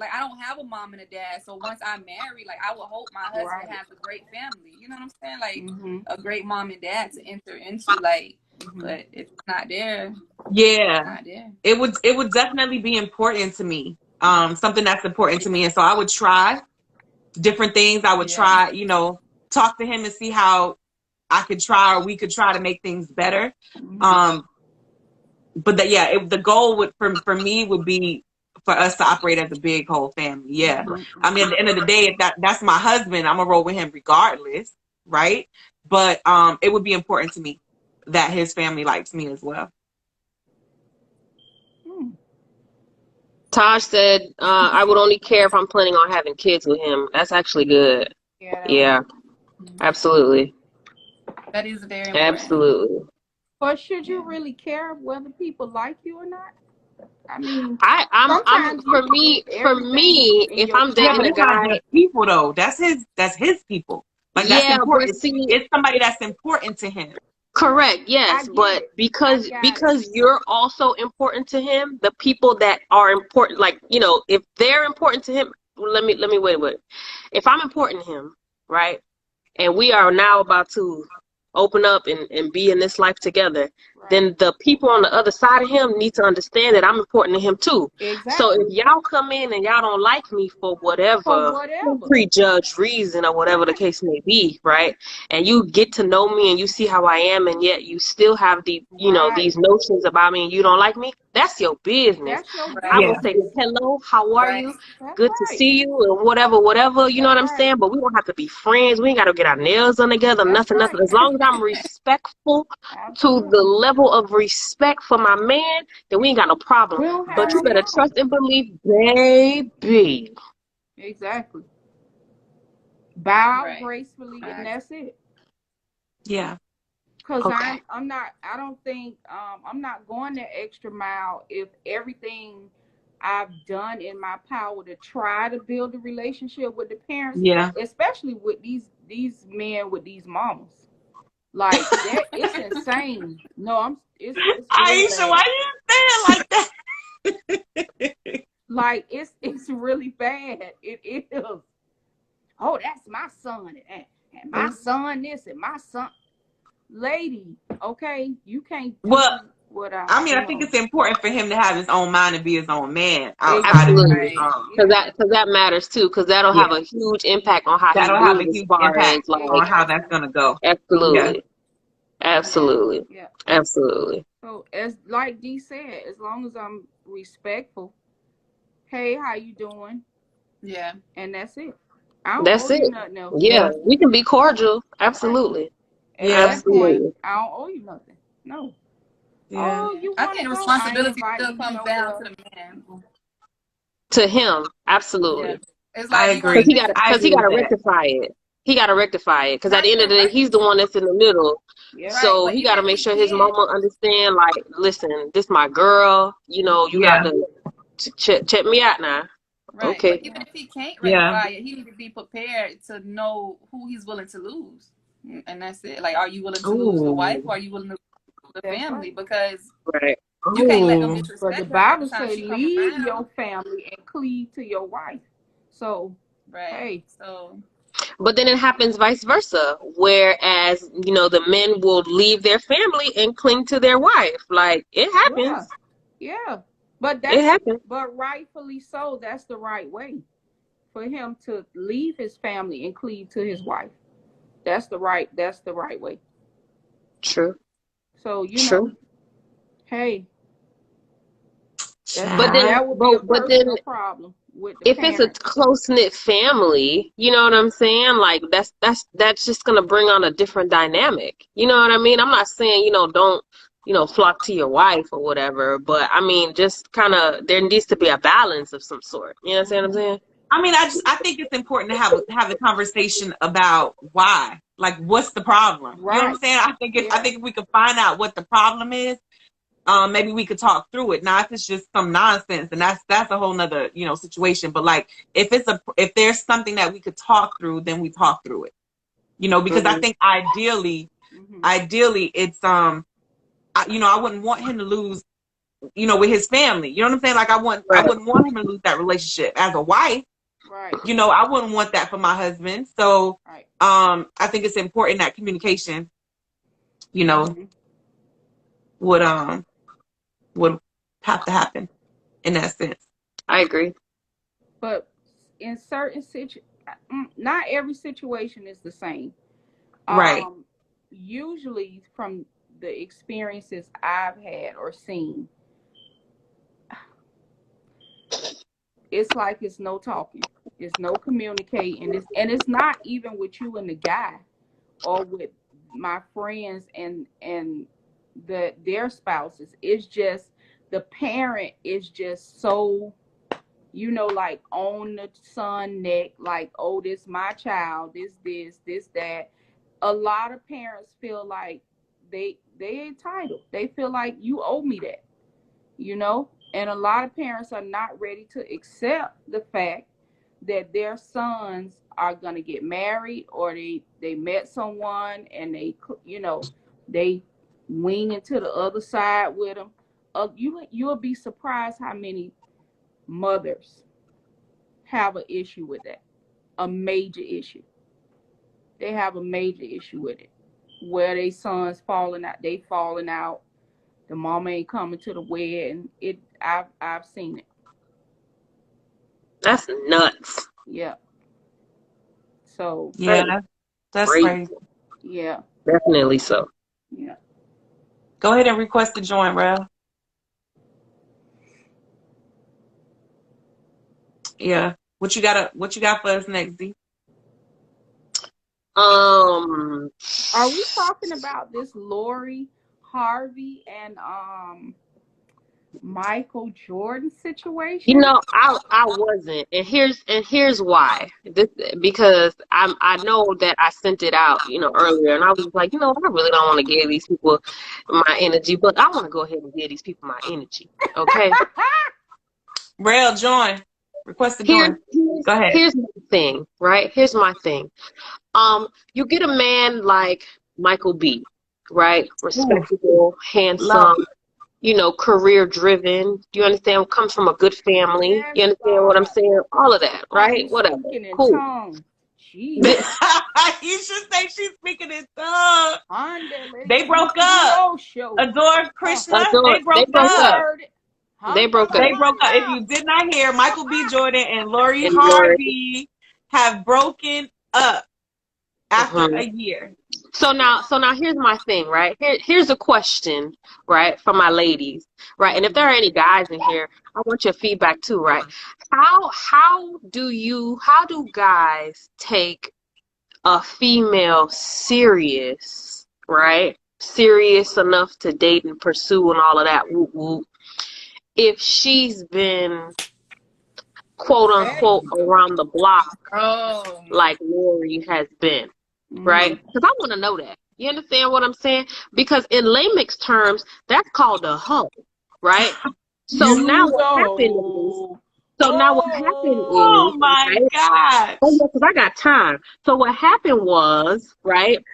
I don't have a mom and a dad. So once I'm married, like, I would hope my husband has a great family. You know what I'm saying? Like a great mom and dad to enter into, like, but if it's not there, it's not there. It would definitely be important to me. Something that's important to me. And so I would try different things. I would try, you know, talk to him and see how I could try, or we could try to make things better. but the goal would for me would be for us to operate as a big whole family. Yeah. I mean, at the end of the day, if that's my husband, I'm gonna roll with him regardless, right? But it would be important to me that his family likes me as well. Taj said, I would only care if I'm planning on having kids with him. That's actually good. Yeah, absolutely. That is very important. Absolutely. But should you really care whether people like you or not? I mean, I'm for me, if I'm dating a guy, not his people though. That's his people. Like that's important. But see, it's somebody that's important to him. Correct, yes, but because you're also important to him, the people that are important, like, you know, if they're important to him, let me wait. If I'm important to him, right, and we are now about to open up and be in this life together, then the people on the other side of him need to understand that I'm important to him too. Exactly. So if y'all come in and y'all don't like me for whatever prejudged reason or whatever the case may be, right? And you get to know me and you see how I am, and yet you still have the these notions about me and you don't like me, that's your business. That's your business. I will say hello, how are you? Good to see you, and whatever, you know what I'm saying? But we don't have to be friends. We ain't got to get our nails done together, nothing. As long as I'm respectful to the level of respect for my man, then we ain't got no problem. But you better trust and believe, baby. Exactly. Bow gracefully, and that's it. Yeah. Because I don't think I'm not going the extra mile if everything I've done in my power to try to build a relationship with the parents, especially with these men with these mamas. Like that, it's insane. No, it's really Aisha, why you saying like that? Like it's really bad. It is. Oh, that's my son, and my son this, and my son. Lady, okay, you can't do what I mean, I think it's important for him to have his own mind and be his own man outside of because that matters too, because that'll have a huge impact on how that'll have a huge impact on how that's gonna go. Absolutely. Absolutely. Yeah. Absolutely. So as like Dee said, as long as I'm respectful, hey, how you doing? Yeah. And that's it. I don't owe you nothing else. Yeah, we can be cordial. Absolutely. Absolutely. I don't owe you nothing. No. Yeah. Oh, you I think responsibility still comes down to the man. To him, absolutely. Yeah. It's like, I agree. Because he got to rectify it. He got to rectify it. Because at the end of the day, he's the one that's in the middle. Yeah. So he got to make sure his mama understand, like, listen, this my girl. You know, you got to check me out now. Right. Okay. But even if he can't rectify it, he needs to be prepared to know who he's willing to lose. And that's it. Like, are you willing to lose the wife, or are you willing to lose the family? Because you can't let them disrespect her. But the Bible says, leave your family and cleave to your wife. So, hey. So. But then it happens vice versa, whereas, you know, the men will leave their family and cling to their wife. Like, it happens. Yeah. But it happens. But rightfully so, that's the right way for him to leave his family and cleave to his wife. That's the right way. True. So, you know, hey. But then a problem with the if parents. it's a close-knit family, you know what I'm saying? Like that's just gonna bring on a different dynamic. You know what I mean? I'm not saying, you know, don't, you know, flock to your wife or whatever, but I mean, just kind of, there needs to be a balance of some sort. You know what I'm saying? I mean, I think it's important to have a conversation about why. Like, what's the problem? You know what I'm saying? I think if we could find out what the problem is, maybe we could talk through it. Now, if it's just some nonsense, and that's a whole nother, you know, situation. But like, if there's something that we could talk through, then we talk through it. You know, because I think ideally, it's you know, I wouldn't want him to lose, you know, with his family. You know what I'm saying? Like, I wouldn't want him to lose that relationship as a wife. Right. You know, I wouldn't want that for my husband. So, I think it's important that communication, you know, would have to happen in that sense. I agree. But in certain not every situation is the same. Right. Usually from the experiences I've had or seen, it's like it's no talking, it's no communicating, and it's not even with you and the guy or with my friends and their spouses. It's just the parent is just so, like on the son neck, like, oh, this my child, this that. A lot of parents feel like they entitled. They feel like you owe me that, and a lot of parents are not ready to accept the fact that their sons are going to get married, or they met someone and they wing into the other side with them. You'll be surprised how many mothers have an issue with that, a major issue. They have a major issue with it, where they sons falling out. The mama ain't coming to the wedding. I've seen it. That's nuts. Yeah. So Yeah, that's crazy. crazy. Yeah. Definitely so. Yeah. Go ahead and request to join, Rel. Yeah. What you got for us next, Z? Are we talking about this Lori Harvey and Michael Jordan situation? I wasn't, and here's why. Because I know that I sent it out, earlier, and I was like, I really don't want to give these people my energy, but I want to go ahead and give these people my energy. Okay. Rel, join. Request to join. Go ahead. Here's my thing, right? Here's my thing. You get a man like Michael B, right? Respectable, handsome, career driven. Do you understand? Comes from a good family. Yes, you understand what I'm saying? All of that, right? Whatever. Cool. You should say she's speaking in tongues. They broke up. Adore Krishna. They broke up. They broke up. If you did not hear, Michael B. Jordan and Lori Harvey have broken up after a year. So now here's my thing, right? Here's a question, right, for my ladies, right? And if there are any guys in here, I want your feedback too, right? How do guys take a female serious, right? Serious enough to date and pursue and all of that, whoop, whoop, if she's been quote unquote around the block like Lori has been, right? Because I want to know that. You understand what I'm saying? Because in layman's terms, that's called a hoe, right? So now what happened is, oh my God. Oh, yeah, because I got time. So what happened was, right?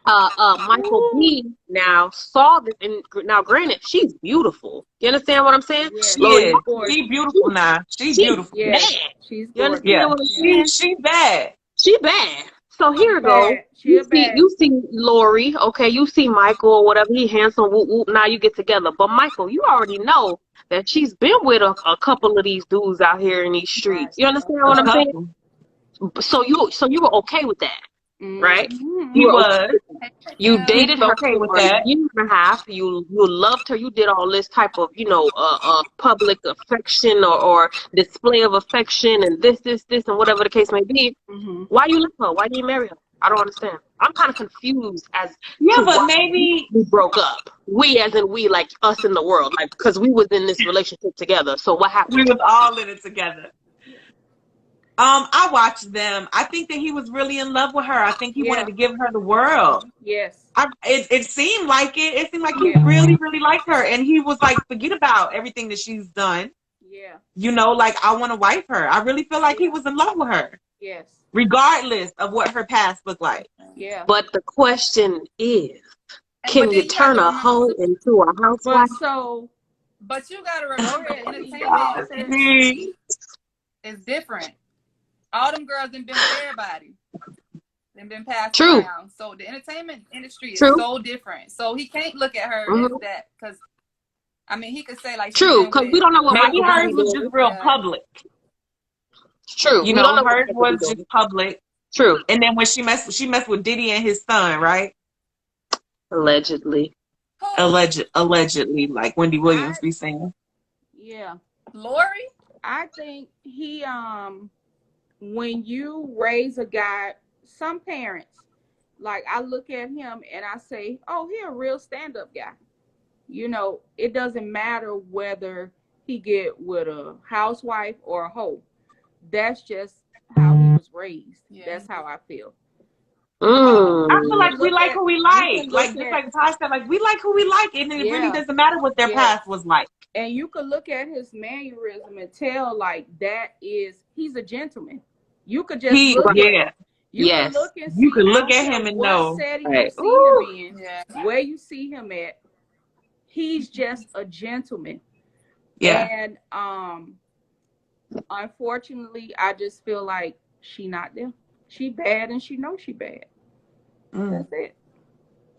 Michael B now saw this, and now granted, she's beautiful. You understand what I'm saying? Yeah, she's beautiful now. She's beautiful. Bad. She's you understand what I'm saying? She's bad. She bad. So here we go. You see Lori, okay, you see Michael or whatever, he handsome, whoop, whoop, now you get together. But Michael, you already know that she's been with a couple of these dudes out here in these streets. You understand what I'm saying? So you were okay with that. Right? You dated her for a year and a half. You loved her. You did all this type of, public affection or display of affection and this and whatever the case may be. Why you left her? Why did you marry her? I don't understand. I'm kind of confused as to but why maybe we broke up. We as in we, like us in the world, like because we was in this relationship together. So what happened? We was all in it together. I watched them. I think that he was really in love with her. I think he wanted to give her the world. Yes. It seemed like it. It seemed like he really, really liked her. And he was like, forget about everything that she's done. Yeah. I want to wife her. I really feel like he was in love with her. Yes. Regardless of what her past looked like. Yeah. But the question is, can you turn a hoe into a housewife? But you got to remember that entertainment industry is different. All them girls done been with everybody. They've been passed around. So the entertainment industry is so different. So he can't look at her as that. Because, he could say like... True, because we don't know what maybe hers was just real public. True. Hers was just public. True. And then when she messed with Diddy and his son, right? Allegedly. Allegedly, like Wendy Williams be saying. Yeah. Lori? I think he when you raise a guy, some parents, like I look at him and I say, oh, he a real stand-up guy. You know, it doesn't matter whether he get with a housewife or a hoe. That's just how he was raised. Yeah. That's how I feel. I feel like we like who we like. Like Like, just like Tosh said, like, we like who we like. And it really doesn't matter what their past was like. And you could look at his mannerism and tell, like, he's a gentleman. You could just look at him. You could look and see. You could look at him and know. What setting you see him in, where you see him at. He's just a gentleman. Yeah. And unfortunately, I just feel like she not there. She bad and she knows she bad. That's it.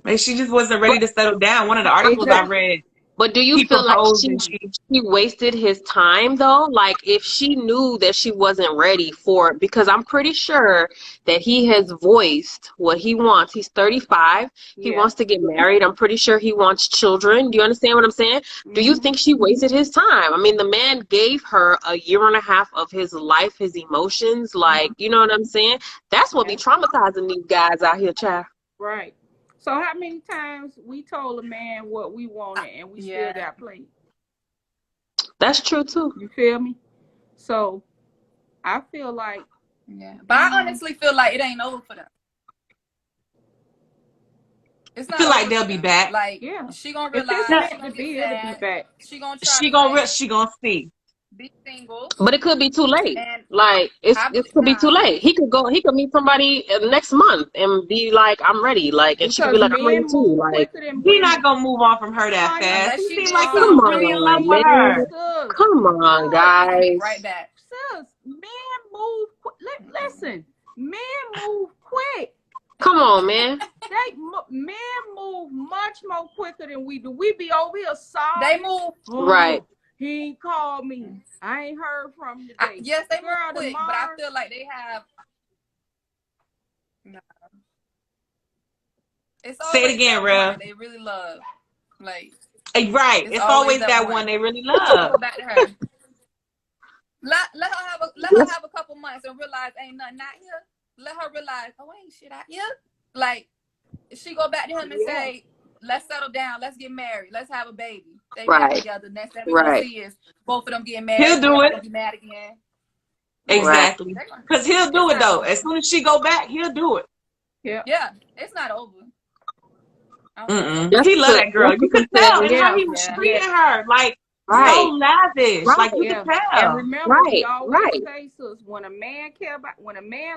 Maybe she just wasn't ready to settle down. One of the articles I read. But do you feel like she wasted his time though? Like if she knew that she wasn't ready for it, because I'm pretty sure that he has voiced what he wants. He's 35. He wants to get married. I'm pretty sure he wants children. Do you understand what I'm saying? Mm-hmm. Do you think she wasted his time? I mean, the man gave her a year and a half of his life, his emotions. Like, you know what I'm saying? That's what be traumatizing these guys out here, child. Right. So how many times we told a man what we wanted and we still got played? That's true too. You feel me? So I feel like but I honestly feel like it ain't over for them. It's not. I feel like they'll be back. Like she gonna realize she gonna be back. She gonna try. She gonna see. Be single, but it could be too late. Like it could be too late. He could meet somebody next month and be like, I'm ready. Like, and she could be like, I'm ready too. Like, he not gonna move on from her that fast. He seems like he's really in love with her. Come on, guys. Right back, sis. Men move. Listen, men move quick. Come on, man. Men move much more quicker than we do. We be over here sorry. They move right. He ain't called me. I ain't heard from him today. Yes, they move quick, but I feel like they have. No. It's say it again, Rev. They really love, like. Right, it's always that one they really love. Go back to her. Let her have a couple months and realize ain't nothing out here. Let her realize, oh, ain't shit out here. Like, she go back to him and say, let's settle down, let's get married, let's have a baby. They get together. Next thing we're gonna see is both of them getting married. He'll do it. Be mad again. Exactly. Because he'll do it though. As soon as she go back, he'll do it. Yeah. It's not over. He love that girl. You could tell and how he was treating her. Like so lavish. Like you could tell. And remember, we always say, sis, when a man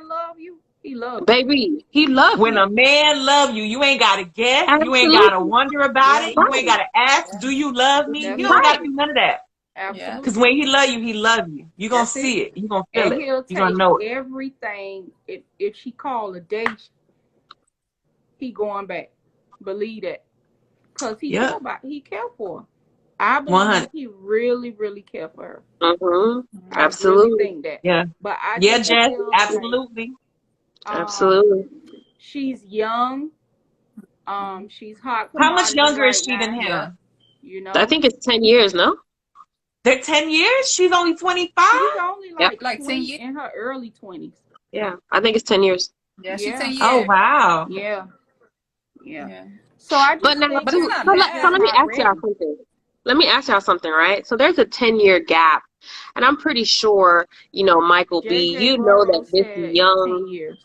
love you, he loves you. Baby, he loves you. When a man love you, you ain't gotta guess. Absolutely. You ain't gotta wonder about it. You ain't gotta ask, do you love me? You don't gotta do none of that. Absolutely. Because when he love you, he love you. You gonna see it. You gonna feel it. You gonna know it. Everything. If she call a date, he going back. Believe that. Because he care for her. I believe he really, really care for her. Absolutely. Really think that. Yeah. But I Jess, absolutely. Absolutely. She's young. She's hot. How much younger is she than him? You know, I think it's 10 years, no? They're 10 years? She's only 25? She's only like 10 years in her early 20s. Yeah, I think it's 10 years. Yeah, she's 10 years. Oh, wow. Yeah. So I just but now, so let me ask y'all something. Let me ask y'all something, right? So there's a 10-year gap. And I'm pretty sure, Michael B., you know that this young,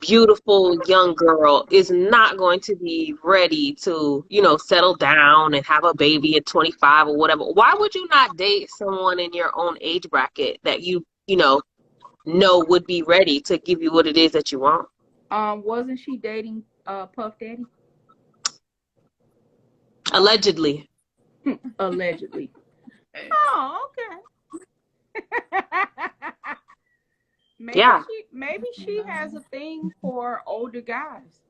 beautiful young girl is not going to be ready to, settle down and have a baby at 25 or whatever. Why would you not date someone in your own age bracket that you know would be ready to give you what it is that you want? Wasn't she dating Puff Daddy? Allegedly. Allegedly. Oh, okay. Maybe she has a thing for older guys.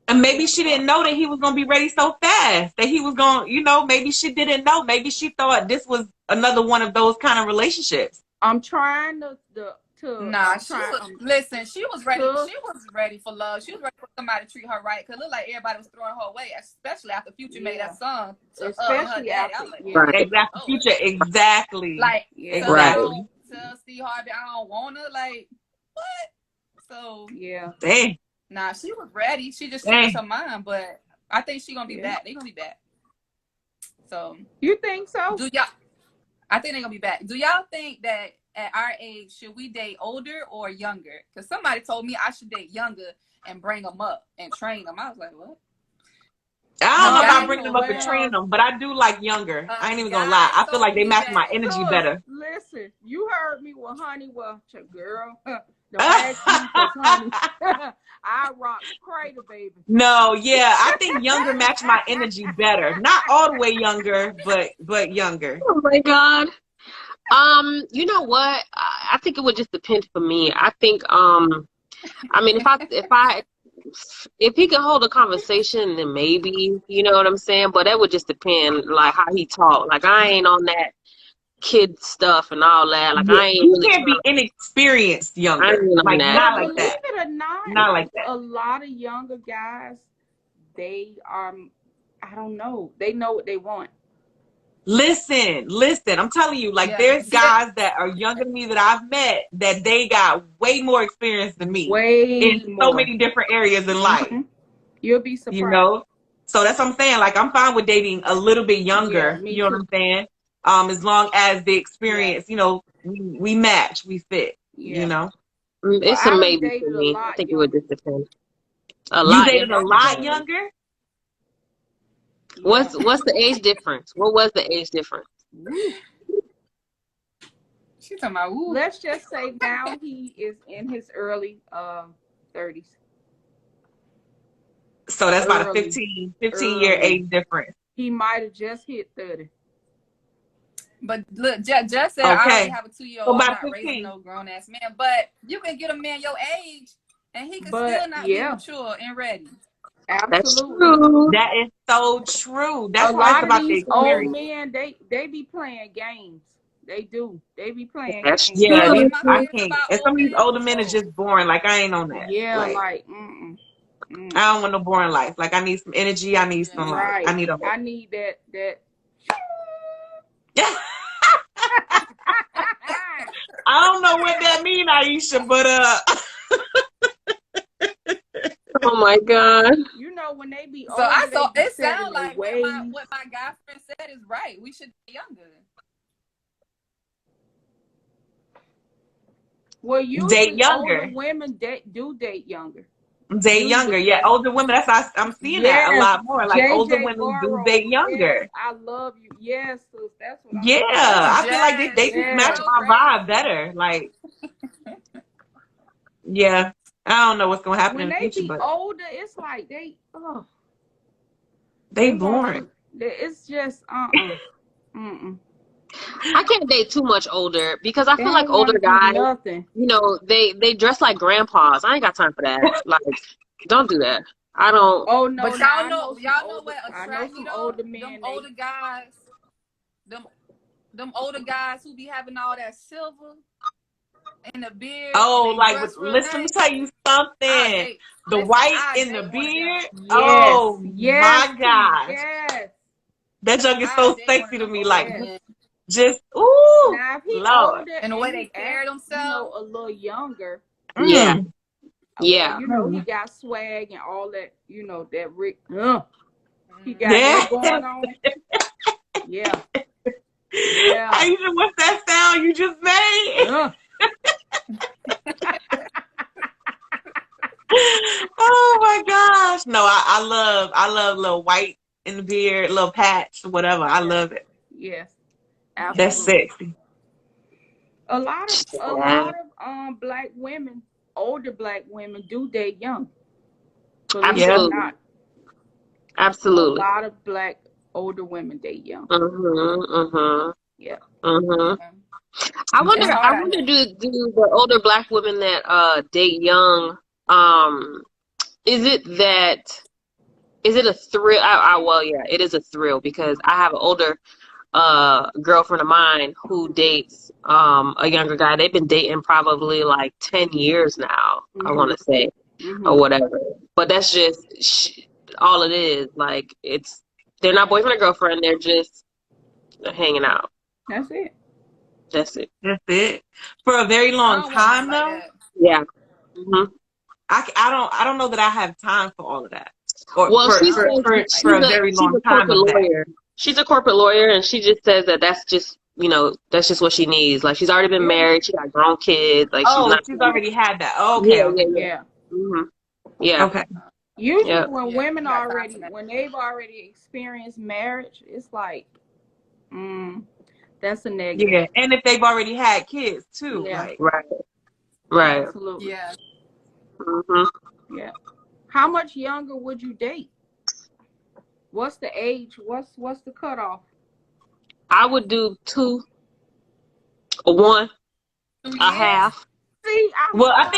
And maybe she didn't know that he was going to be ready so fast. That he was going, maybe she didn't know. Maybe she thought this was another one of those kind of relationships. I'm trying to Nah, she try. was. Listen, she was ready. to- She was ready for love. She was ready for somebody to treat her right. Cause it looked like everybody was throwing her away, especially after Future made that song to her and her Especially daddy. I after, was like, yeah. oh, Right. Exactly. Lord. Future. Exactly. Like, Yeah. tell Exactly. Steve Harvey I don't want her. Like, what? So Yeah. Dang. nah, she was ready. She just Dang. changed her mind. But I think she gonna be Yeah. back. They gonna be back. So You think so? do y'all? I think they're gonna be back. Do y'all think that at our age should we date older or younger? Because somebody told me I should date younger and bring them up and train them. I was like, what? I don't know guy about bringing them up and well- training them, but I do like younger. I ain't even gonna guy lie. I feel like told they me match that- my energy better. Listen, you heard me. Well, honey, well, girl, don't ask me, 'cause, honey, I rock crater, baby. No, yeah, I think younger match my energy better. Not all the way younger, but younger. Oh my God. You know what? I think it would just depend for me. I think, I mean, if he could hold a conversation, then maybe, you know what I'm saying? But that would just depend, like, how he talk. Like, I ain't on that kid stuff and all that. Like, Yeah, I ain't you really can't be inexperienced I ain't younger. on Like that. not Well, like believe that. it or not, Not like that. a lot of younger guys, they are, I don't know, they know what they want. Listen. I'm telling you, like Yeah. there's See, guys that are younger than me that I've met that they got way more experience than me Way in more. so many different areas in life. Mhm. You'll be surprised. You know? So that's what I'm saying. Like I'm fine with dating a little bit younger. Yeah, me You know too. what I'm saying? As long as the experience, you know, we match, we fit. Yeah. You know? It's I a done maybe dated for a me. I lot think it would younger. just depend. A You lot dated a younger. lot younger? What's the age difference? What was the age difference? she's talking about, ooh. Let's just say now he is in his early 30s. So that's about a Early. 15-year Early. age difference. He might have just hit 30. But look, Jess said I Okay. already have a 2-year-old. So I'm about not raising 15. no grown ass man. But you can get a man your age, and he can But, still not be yeah. mature and ready. That's Absolutely. true. That is so true. That's A why it's lot of about the these old experience. men, they be playing games. They do. They be playing That's games. Yeah, You know true. what my I favorite can't. about And some old of these men? older men is just boring. Like I ain't on that. Yeah, Like mm-mm. I don't want no boring life. Like I need some energy. I need some. Right. I need a. I need that. I don't know what that mean, Aisha, but Oh my God. You know, when they be So older, I thought they be it set in sounds their like ways. what my guy friend said is right. We should be younger. Well, usually date younger. older women do date younger. Date younger. Yeah, older women. That's why I'm seeing that a Yes, lot more. Like older JJ women do Burrow. date younger. Yes, I love you. Yes, sis, that's what I'm Yeah, I feel like they Jess, just yeah. match so my crazy. vibe better. Like, yeah, I don't know what's gonna happen When in the they future, be but older, it's like they boring. It's just mm-mm. I can't date too much older because I They feel like don't want older to do guys, nothing. you know, they dress like grandpas. I ain't got time for that. Like, don't do that. I don't. Oh no, But no, I y'all know what I know attract me some though? older men. Them older guys, them older guys who be having all that silver in the beard. Oh, they like dress real listen, let me nice. tell you something. The white in the date one of them. beard. Yes, Oh yes, my gosh, yes. that junk is I so date one sexy of to them me. older Like men. just ooh, Now if he Lord. older And the way they he carry act, themselves. a little younger. Yeah. Mm. Yeah. He got swag and all that. That Rick. He got Yeah. that going on. Yeah. Yeah. Aisha, what's that sound you just made? Oh my gosh. No, I love little white in the beard, little patch, whatever. I love it. Yes. That's Absolutely. sexy. A lot of black women, older black women, do date young. Believe it or Absolutely. not. Absolutely. A lot of black older women date young. Yeah. I wonder. It's hard I out wonder. here. Do the older black women that date young? Is it that? Is it a thrill? Well, yeah, it is a thrill because I have an older girlfriend of mine who dates a younger guy. They've been dating probably like 10 years now, I want to say, or whatever. But that's just all it is. Like, they're not boyfriend or girlfriend. They're just hanging out. That's it. That's it. That's it. For a very long time, like though. that. Yeah. Mm-hmm. I don't know that I have time for all of that. Or Well, she for says a very long she's a time corporate of that. lawyer. She's a corporate lawyer, and she just says that that's just, that's just what she needs. Like, she's already been married. She got grown kids. Like, She's already had that. Oh, okay. Yeah. Mm-hmm. Yeah. Okay. Usually when women when they've already experienced marriage, it's like, that's a negative. Yeah, and if they've already had kids too. Yeah. Like, Right. Absolutely. Yeah. Mm-hmm. Yeah. How much younger would you date? What's the age? What's the cutoff? I would do 2 or 1, a half. See, I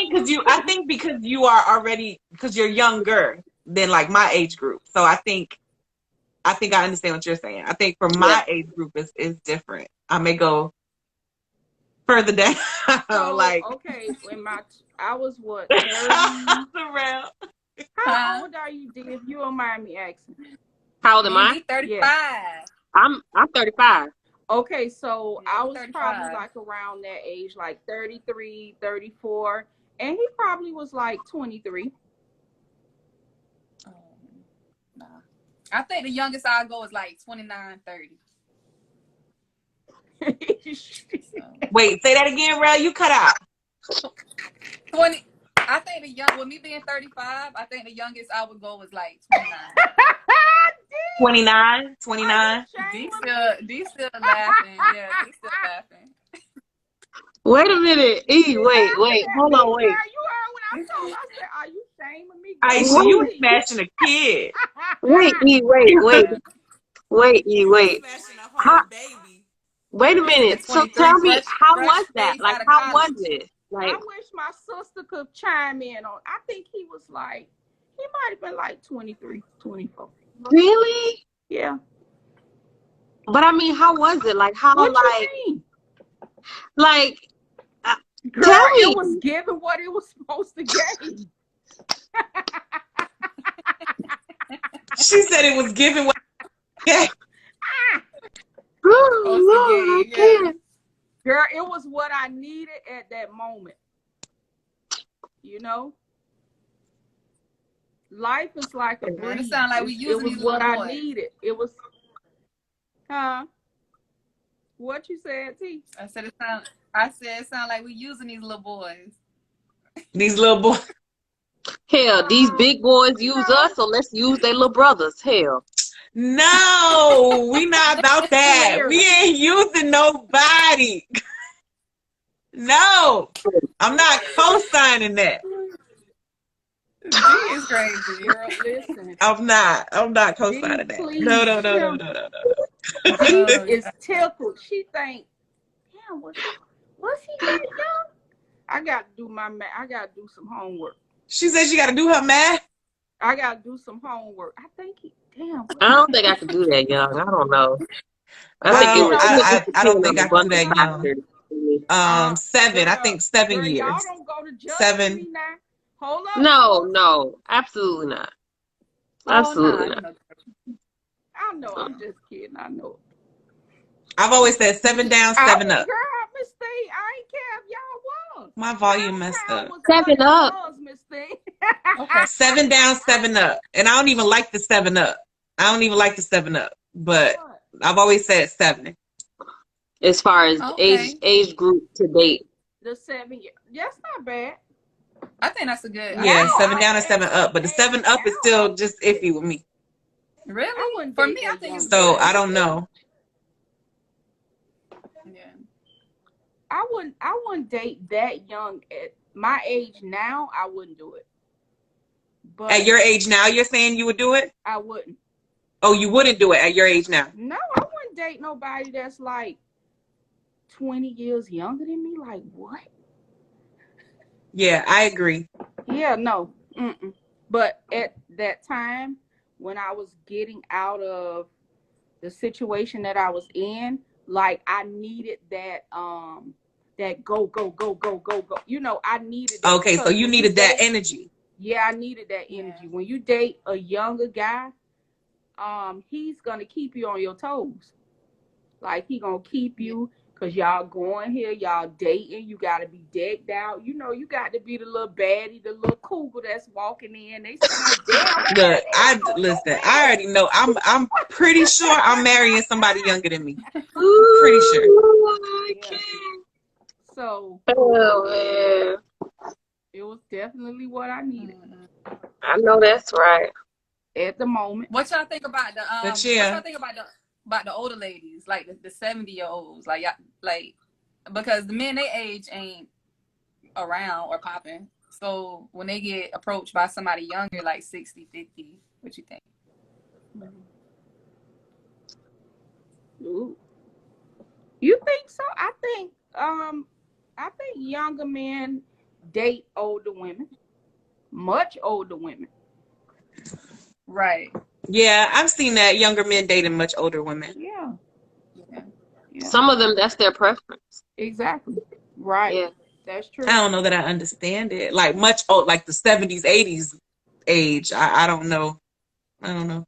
think because you are already, because you're younger than like my age group. So I think I understand what you're saying. I think for my age group is different. I may go further down. So, like, okay, I was what, 30? How old are you, D, if you don't mind me asking? How old am I? 35. Yeah. I'm 35. Okay, so I was 35. probably like around that age, like 33, 34, and he probably was like 23. Nah. I think the youngest I'll go is like 29, 30. Wait, say that again, Rel. You cut out. 20. I think with me being 35, I think the youngest I would go was like 29. 29? D still laughing. Yeah, D still laughing. Wait a minute. Wait. Hold on, wait. You heard what I told her. I said, are you shaming me? Aisha, you smashing a kid. Wait. Wait a minute. So tell me, how was that? Like, how was it? Like, I wish my sister could chime in on. I think he was like, he might have been like 23, 24. Really? Yeah. But I mean, how was it? Like, how, what like, you mean? Like, girl, tell me. It was given what it was supposed to give. She said it was given what. Yeah. Oh, Lord, I can't. Girl, it was what I needed at that moment. You know? Life is like a breeze. It sounds like we using it was what I needed. It was, what you said, T? I said it sounds like we using these little boys. These little boys. Hell, these big boys use us, so let's use their little brothers. Hell. No, we not about that. We ain't using nobody. No, I'm not co-signing that. She is crazy. Girl, listen. I'm not co-signing that. No. She is tickled. She think, damn, was he that young? I got to do I got to do some homework. She said she got to do her math. I got to do some homework. I think damn. I don't think I could do that young. I don't know. I don't think I can do that young. 7. I think 7 years. Y'all don't go to judge 7. me now. Hold up. No, absolutely not. Absolutely not. I know. I'm just kidding. I know. I've always said 7 down, 7 up. Girl, Miss Thee, I ain't care if y'all was. My volume messed up. 7 up. Okay. 7 down, 7 up. And I don't even like the 7 up. But I've always said 7. As far as age group to date. The 7 years. That's not bad. I think that's a good. Yeah, 7 down and 7 up. But the 7 up is still just iffy with me. Really? For me, I think it's so good. I don't know. Yeah. I wouldn't date that young at my age now. I wouldn't do it. But at your age now, you're saying you would do it? I wouldn't. Oh, you wouldn't do it at your age now? No, I wouldn't date nobody that's like 20 years younger than me. Like, what? Yeah, I agree. Yeah, no. But at that time, when I was getting out of the situation that I was in, like I needed that that go. You know, I needed that. Okay, so you needed that energy. Yeah, I needed that energy. When you date a younger guy, he's gonna keep you on your toes. Like he gonna keep you, cause y'all going here, y'all dating. You gotta be decked out. You know, you got to be the little baddie, the little cougar that's walking in. They saying, "Damn, Look, listen. I already know. I'm pretty sure I'm marrying somebody younger than me. Pretty sure. Yeah. So, Oh, man. it was definitely what I needed I know that's right. at the moment. What y'all think about the But what yeah. y'all think about the older ladies, like the 70-year-olds, like because the men they age ain't around or popping. So when they get approached by somebody younger, like 60, 50, what you think? Ooh. You think so? I think younger men date older women, much older women. Right. Yeah, I've seen that younger men dating much older women. Yeah. Some of them, that's their preference. Exactly. Right. Yeah. That's true. I don't know that I understand it. Like much old, like the 70s, 80s age. I don't know. I don't know.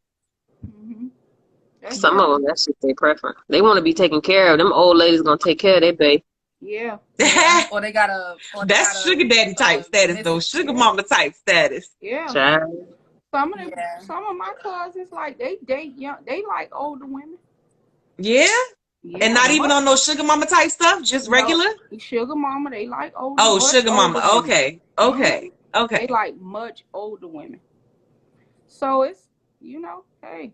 Some of them, that's just their preference. They want to be taken care of. Them old ladies gonna take care of their baby. Yeah. Or they got a. That's sugar daddy type status, though. Sugar mama type status. Yeah. Child. Some of my cousins, like, they date young. They like older women. Yeah? And not even on no sugar mama type stuff, just regular? Sugar mama, they like older. Oh, sugar mama. Okay. Okay. Okay. They like much older women. So it's, hey.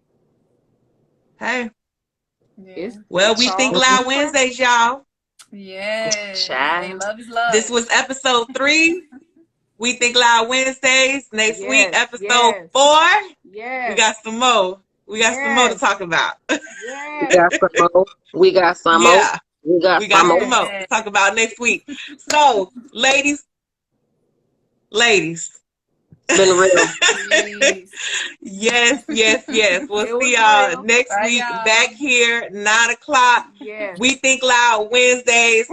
Well, we think loud Wednesdays, y'all. Yes. Child. Love is love. This was episode 3. We think loud Wednesdays. Next week, episode 4. Yeah. We got some more. We got some more to talk about. We got some more. We got some more. Yeah. We got some more more. to talk about next week. So, ladies. Been real. Yes. We'll see y'all next week. Y'all. Back here, 9:00. Yes. We Think Loud Wednesdays.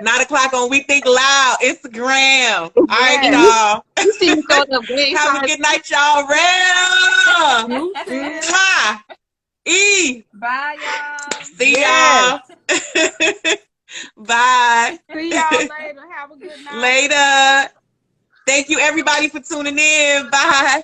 9:00 on We Think Loud Instagram. All right, y'all. You see me throw up game Have a good night, y'all. Real. E. Bye, y'all. See y'all. Bye. See y'all later. Have a good night. Later. Thank you, everybody, for tuning in. Bye.